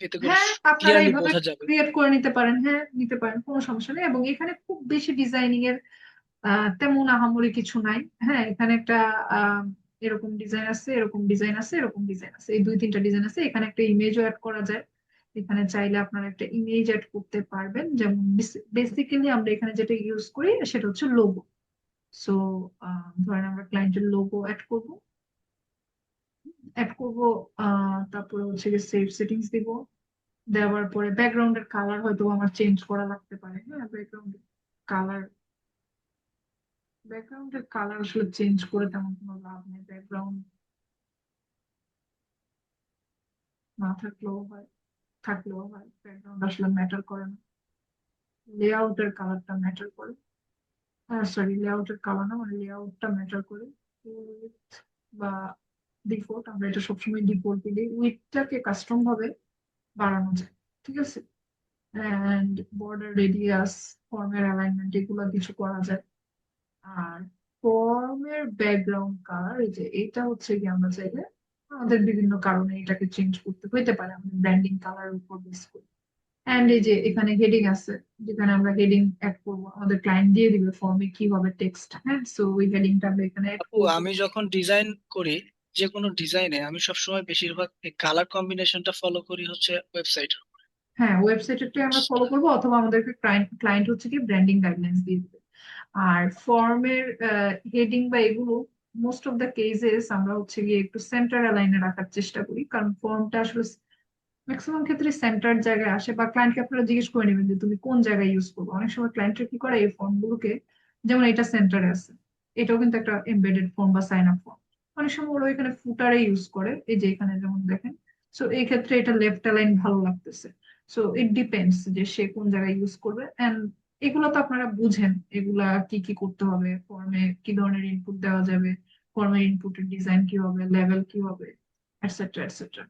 এতে করে হ্যাঁ, আপনারা ক্লিয়ারলি এইভাবে বোঝা যাবে। ক্রিয়েট করে নিতে পারেন, হ্যাঁ নিতে পারেন, কোনো সমস্যা নেই। এবং এখানে খুব বেশি ডিজাইনিং এর তেমন আহামরি কিছু নাই। হ্যাঁ, এখানে একটা আহ, এরকম ডিজাইন আছে, এরকম ডিজাইন আছে, এরকম ডিজাইন আছে, এই দুই তিনটা ডিজাইন আছে। এখানে একটা ইমেজও অ্যাড করা যায়। এখানে চাইলে আপনারা একটা ইমেজ অ্যাড করতে পারবেন। যেমন বেসিক্যালি আমরা এখানে যেটা ইউজ করি সেটা হচ্ছে লোগো। সো ধরেন আমরা ক্লায়েন্টের লোগো অ্যাড করবো। তারপরে হচ্ছে গিয়ে সেভ সেটিংস দিব। দেওয়ার পরে ব্যাকগ্রাউন্ডের কালার হয়তো আমার চেঞ্জ করা লাগতে পারে। হ্যাঁ, কালার ব্যাকগ্রাউন্ডের কালার আসলে চেঞ্জ করে তেমন কোনো লাভ নেই। ব্যাকগ্রাউন্ড না থাকলেও হয়, থাকলেও হয়, ব্যাকগ্রাউন্ড আসলে ম্যাটার করে না, লেআউটের কালারটা ম্যাটার করে। সরি, লেআউটের কালার না, মানে লেআউটটা ম্যাটার করে। Width বা ডিফল্ট, আমরা এটা সবসময় ডিফল্ট দিই। উইথটাকে কাস্টম ভাবে বাড়ানো যায়, ঠিক আছে। অ্যান্ড বর্ডার রেডিয়াস, ফর্মের অ্যালাইনমেন্ট, এগুলো কিছু করা যায়। আর ফর্মের ব্যাকগ্রাউন্ড কালার, এই যে এটা হচ্ছে কি আমরা চাইলে আমাদের বিভিন্ন কারণে এটাকে চেঞ্জ করতে হইতে পারে, আমাদের ব্র্যান্ডিং কালার উপর বেস করে। এন্ড এই যে এখানে হেডিং আছে, যেখানে আমরা হেডিং অ্যাড করবো, আমাদের ক্লায়েন্ট দিয়ে দিবে ফর্মে কি হবে টেক্সট। হ্যাঁ, সো ওই হেডিংটা আমরা এখানে অ্যাড আপু করবো। আমি যখন ডিজাইন করি যে কোনো ডিজাইনে আমি সবসময় বেশিরভাগ কালার কম্বিনেশনটা ফলো করি হচ্ছে ওয়েবসাইট। হ্যাঁ, ওয়েবসাইটে আমরা ফলো করবো, অথবা আমাদেরকে ক্লায়েন্ট ক্লায়েন্ট হচ্ছে কি ব্র্যান্ডিং গাইডলাইন্স দিয়ে দিবে। আর ফর্মের হেডিং বা এগুলো মোস্ট অফ দ্য কেসেস আমরা হচ্ছে গিয়ে একটু সেন্টার অ্যালাইনে রাখার চেষ্টা করি, কারণ ফর্মটা আসলে ম্যাক্সিমাম ক্ষেত্রে সেন্টার জায়গায় আসে, বা ক্লায়েন্টকে আপনারা জিজ্ঞেস করে নেবেন যে তুমি কোন জায়গায় ইউজ করবো। অনেক সময় ক্লায়েন্টের কি করে এই ফর্ম গুলোকে, যেমন এটা সেন্টারে আছে, এটাও কিন্তু একটা এমবেডেড ফর্ম বা সাইন আপ ফর্ম, অনেক সময় ওরা এখানে ফুটারে ইউজ করে, এই যে এখানে যেমন দেখেন। সো এই ক্ষেত্রে এটা লেফট অ্যালাইন ভালো লাগতেছে। সো ইট ডিপেন্ডস যে সে কোন জায়গায় ইউজ করবে। এন্ড এগুলো তো আপনারা বুঝেন, এগুলা কি কি করতে হবে, ফর্মে কি ধরনের ইনপুট দেওয়া যাবে, ফর্মের ইনপুটের ডিজাইন কি হবে, লেভেল কি হবে, এটসেট্রা এটসেট্রা।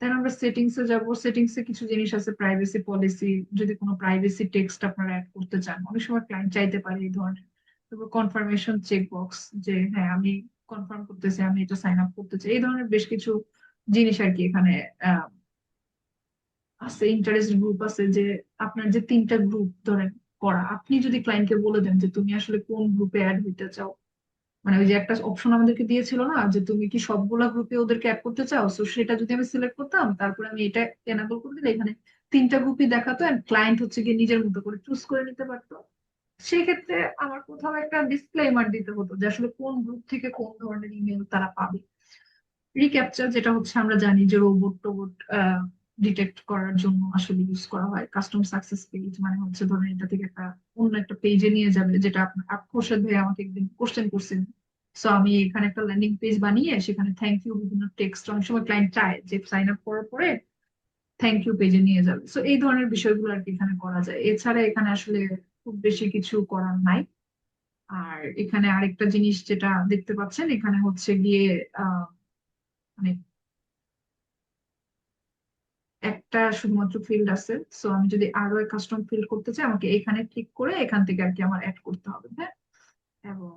দেন আমরা সেটিংস এ যাবো। সেটিংস এ কিছু জিনিস আছে, প্রাইভেসি পলিসি, যদি কোনো প্রাইভেসি টেক্সট আপনারা অ্যাড করতে চান, অনেক সময় ক্লায়েন্ট চাইতে পারে এই ধরনের। তারপর কনফার্মেশন চেক বক্স, যে হ্যাঁ আমি কনফার্ম করতেছি আমি এটা সাইন আপ করতে চাই, এই ধরনের বেশ কিছু জিনিস আর কি এখানে আহ, আছে। ইন্টারেস্ট গ্রুপ আছে, যে আপনার যে তিনটা গ্রুপ ধরেন করা, আপনি যদি ক্লায়েন্টকে বলে দেন যে তুমি আসলে কোন গ্রুপে অ্যাড হইতে চাও, মানে ওই যে একটা অপশন আমাদেরকে দিয়েছিল না যে তুমি কি সবগুলা গ্রুপে ওদেরকে অ্যাড করতে চাও, তো সেটা যদি আমি সিলেক্ট করতাম, তারপরে আমি এটা এনাবল করে দিলে এখানে তিনটা গ্রুপই দেখাতো, এন্ড ক্লায়েন্ট হচ্ছে গিয়ে নিজের মতো করে চুজ করে নিতে পারতো। সেই ক্ষেত্রে আমার কোথাও একটা ডিসক্লেমার দিতে হতো যে আসলে কোন গ্রুপ থেকে কোন ধরনের ইমেল তারা পাবে। রিক্যাপচার, যেটা হচ্ছে আমরা জানি যে রোবট টোবট ডিটেক্ট করার জন্য আসলে ইউজ করা হয়। কাস্টম সাকসেস পেজ মানে হচ্ছে ধরেন এটা থেকে একটা অন্য একটা পেজে নিয়ে যাবে, যেটা আপনার খোরশেদ ভাই আমাকে একদিন কোশ্চেন করছেন। সো আমি এখানে একটা ল্যান্ডিং পেজ বানিয়ে সেখানে থ্যাংক ইউ বিভিন্ন টেক্সট, অনেক সময় ক্লায়েন্ট চায় যে সাইন আপ করার পরে থ্যাংক ইউ পেজে নিয়ে যাবে। সো এই ধরনের বিষয়গুলো আর কি এখানে করা যায়। এছাড়া এখানে আসলে খুব বেশি কিছু করার নাই। আর এখানে আরেকটা জিনিস যেটা দেখতে পাচ্ছেন, এখানে হচ্ছে গিয়ে মানে একটা শুধুমাত্র ফিল্ড আছে। সো আমি যদি আরো কাস্টম ফিল্ড করতে চাই, আমাকে এখানে ক্লিক করে এখান থেকে আর কি আমার অ্যাড করতে হবে। হ্যাঁ, এবং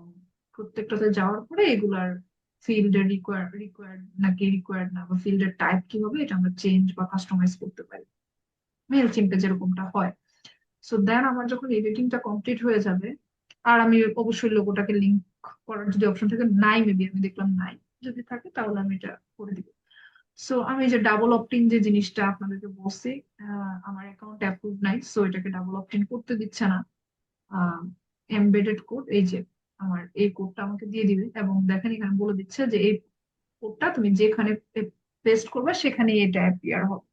প্রত্যেকটাতে যাওয়ার পরে এগুলার ফিল্ডের রিকোয়ার্ড নাকি রিকোয়ার্ড না, বা ফিল্ডের টাইপ কি হবে, এটা আমরা চেঞ্জ বা কাস্টমাইজ করতে পারি, মেল চিম্পে যেরকমটা হয়। সো দেন আমার যখন এডিটিংটা কমপ্লিট হয়ে যাবে, আর আমি অবশ্যই লোগোটাকে লিংক করার যদি অপশন থাকে, নাই মেবি আমি দেখলাম নাই, যদি থাকে তাহলে আমি এটা করে দিব। সো আমি যে ডাবল অপটিং যে জিনিসটা আপনাদেরকে বলছি, আমার অ্যাকাউন্ট অ্যাপ্রুভ নাই, সো এটাকে ডাবল অপটিং করতে দিচ্ছে না। এমবেডেড কোড, এই যে আমার এই কোডটা আমাকে দিয়ে দিবে, এবং দেখেন এখানে বলে দিচ্ছে যে এই কোডটা তুমি যেখানে পেস্ট করবে সেখানে এটা অ্যাপিয়ার হবে।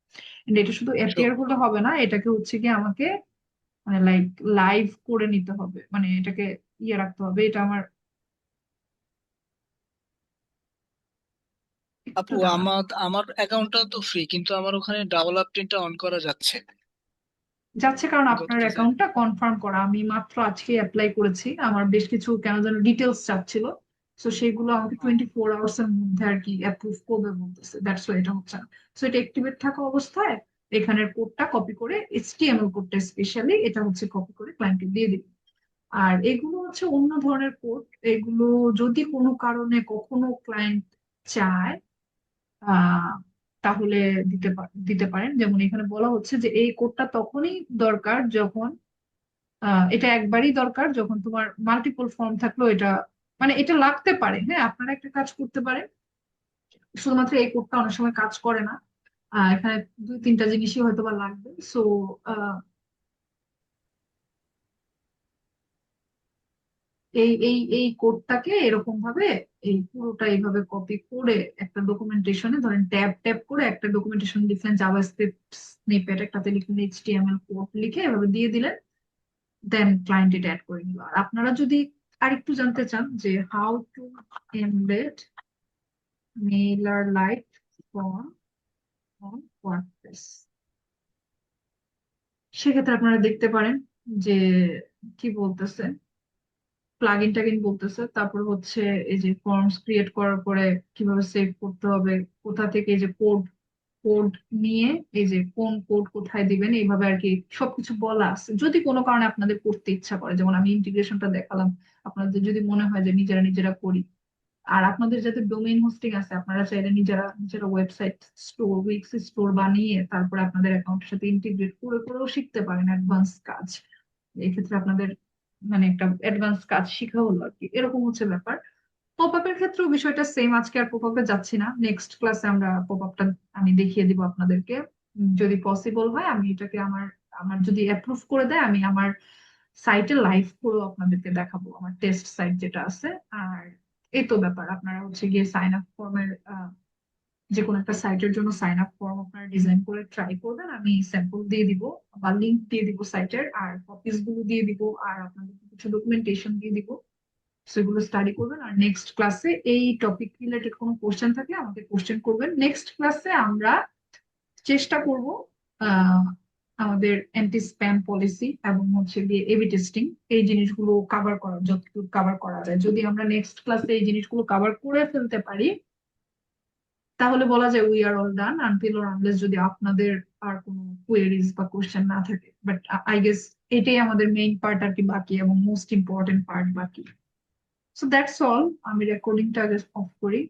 And এটা শুধু অ্যাপিয়ার হলে হবে না, এটাকে হচ্ছে কি আমাকে মানে লাইক লাইভ করে নিতে হবে, মানে এটাকে ইয়ে রাখতে হবে। এটা আমার একটু আপু দাঁড়ান। আমার আমার অ্যাকাউন্টটা তো ফ্রি, কিন্তু আমার ওখানে ডাবল আপটিনটা অন করা যাচ্ছে। যাচ্ছে কারণ গত আপনার ডিজাইন। অ্যাকাউন্টটা কনফার্ম করা, আমি মাত্র আজকে অ্যাপ্লাই করেছি, আমার বেশ কিছু কেন যেন ডিটেলস চাচ্ছিল। তো সেগুলো আমাকে 24 আওয়ার্স এর মধ্যে আর কি অ্যাপ্রুভ করবে বলতেছে, দ্যাটস ওয়াই এটা হচ্ছে না। সো এটা অ্যাক্টিভেট থাকা অবস্থায় এখানের কোডটা কপি করে, এইচটিএমএল কোডটা স্পেশালি এটা হচ্ছে কপি করে ক্লায়েন্টকে দিয়ে দিবে। আর এগুলো হচ্ছে অন্য ধরনের কোড। এগুলো যদি কোনো কারণে কখনো ক্লায়েন্ট চায় আহ তাহলে দিতে পারেন। যেমন এখানে বলা হচ্ছে যে এই কোডটা তখনই দরকার যখন এটা একবারই দরকার যখন তোমার মাল্টিপল ফর্ম থাকলেও এটা মানে এটা লাগতে পারে। হ্যাঁ, আপনারা একটা কাজ করতে পারেন, শুধুমাত্র এই কোডটা অনেক সময় কাজ করে না, এখানে দুই তিনটা জিনিসই হয়তো বা লাগবে। সো এই কোডটাকে এরকম ভাবে এই পুরোটা এইভাবে কপি করে একটা ডকুমেন্টেশনে ধরেন ট্যাব ট্যাব করে একটা ডকুমেন্টেশন লিখলেন, জাভাস্ক্রিপ্ট স্নিপেট একটাতে লিখলেন, এইচটিএমএল কোড লিখে এভাবে দিয়ে দিলেন, দেন ক্লায়েন্ট এটা অ্যাড করে নিল। আর আপনারা যদি আরেকটু জানতে চান যে how two embed mailer light form on WordPress, সেক্ষেত্রে আপনারা দেখতে পারেন যে কি বলতেছে, প্লাগইন টাগিন বলতেছে। তারপর হচ্ছে এই যে ফর্মস ক্রিয়েট করার পরে কিভাবে সেভ করতে হবে, কোথা থেকে এই যে কোড কোড নিয়ে এই যে কোন কোড কোথায় দিবেন, এইভাবে আর কি সবকিছু বলা আছে। যদি কোনো কারণে আপনাদের করতে ইচ্ছা করে, যেমন আমি ইন্টিগ্রেশনটা দেখালাম, আপনাদের যদি মনে হয় যে নিজেরা নিজেরা করি, আর আপনাদের যাতে ডোমেইন হোস্টিং আছে, আপনারা চাইলে নিজেরা নিজেরা ওয়েবসাইট স্টোর, উইক্স স্টোর বানিয়ে তারপরে আপনাদের অ্যাকাউন্টের সাথে ইন্টিগ্রেট করে করেও শিখতে পারেন অ্যাডভান্স কাজ। এক্ষেত্রে আপনাদের মানে একটা অ্যাডভান্স কাজ শিখা হলো আর কি, এরকম হচ্ছে ব্যাপার। পপ আপের ক্ষেত্রেও বিষয়টা সেম, আজকে আর পপ আপে যাচ্ছি না, নেক্সট ক্লাসে আমরা পপ আপটা আমি দেখিয়ে দিব আপনাদেরকে। যদি পসিবল হয় আমি এটাকে আমার আমার যদি অ্যাপ্রুভ করে দেয় আমি আমার সাইটে লাইভ করেও আপনাদেরকে দেখাবো, আমার টেস্ট সাইট যেটা আছে। আর এই তো ব্যাপার, আপনারা হচ্ছে গিয়ে সাইন আপ ফর্মের যে কোনো একটা সাইটের জন্য সাইন আপ ফর্ম আপনারা ডিজাইন করে ট্রাই করবেন, আমি স্যাম্পল দিয়ে দিব বা লিংক দিয়ে দিব সাইটের, আর কপিস গুলো দিয়ে দিব, আর আপনাদেরকে কিছু ডকুমেন্টেশন দিয়ে দিব, সেগুলো স্টাডি করবেন। আর নেক্সট ক্লাসে এই টপিক রিলেটেড কোনো কোশ্চেন থাকলে আমাকে কোশ্চেন করবেন। নেক্সট ক্লাসে আমরা চেষ্টা করব আহ আমাদের অ্যান্টি স্প্যাম পলিসি এবং হচ্ছে গিয়ে এবি টেস্টিং, এই জিনিসগুলো কভার করা যতটুকু কভার করা যায়। যদি আমরা নেক্সট ক্লাসে এই জিনিসগুলো কভার করে ফেলতে পারি তাহলে বলা যায় we are all done, until or unless যদি আপনাদের আর কোনো কোয়েরিজ বা কোশ্চেন না থাকে। বাট আই গেস এটাই আমাদের মেইন পার্ট আর কি বাকি, এবং মোস্ট ইম্পর্টেন্ট পার্ট বাকি। সো দ্যাটস অল, আমি রেকর্ডিংটা আগে অফ করি।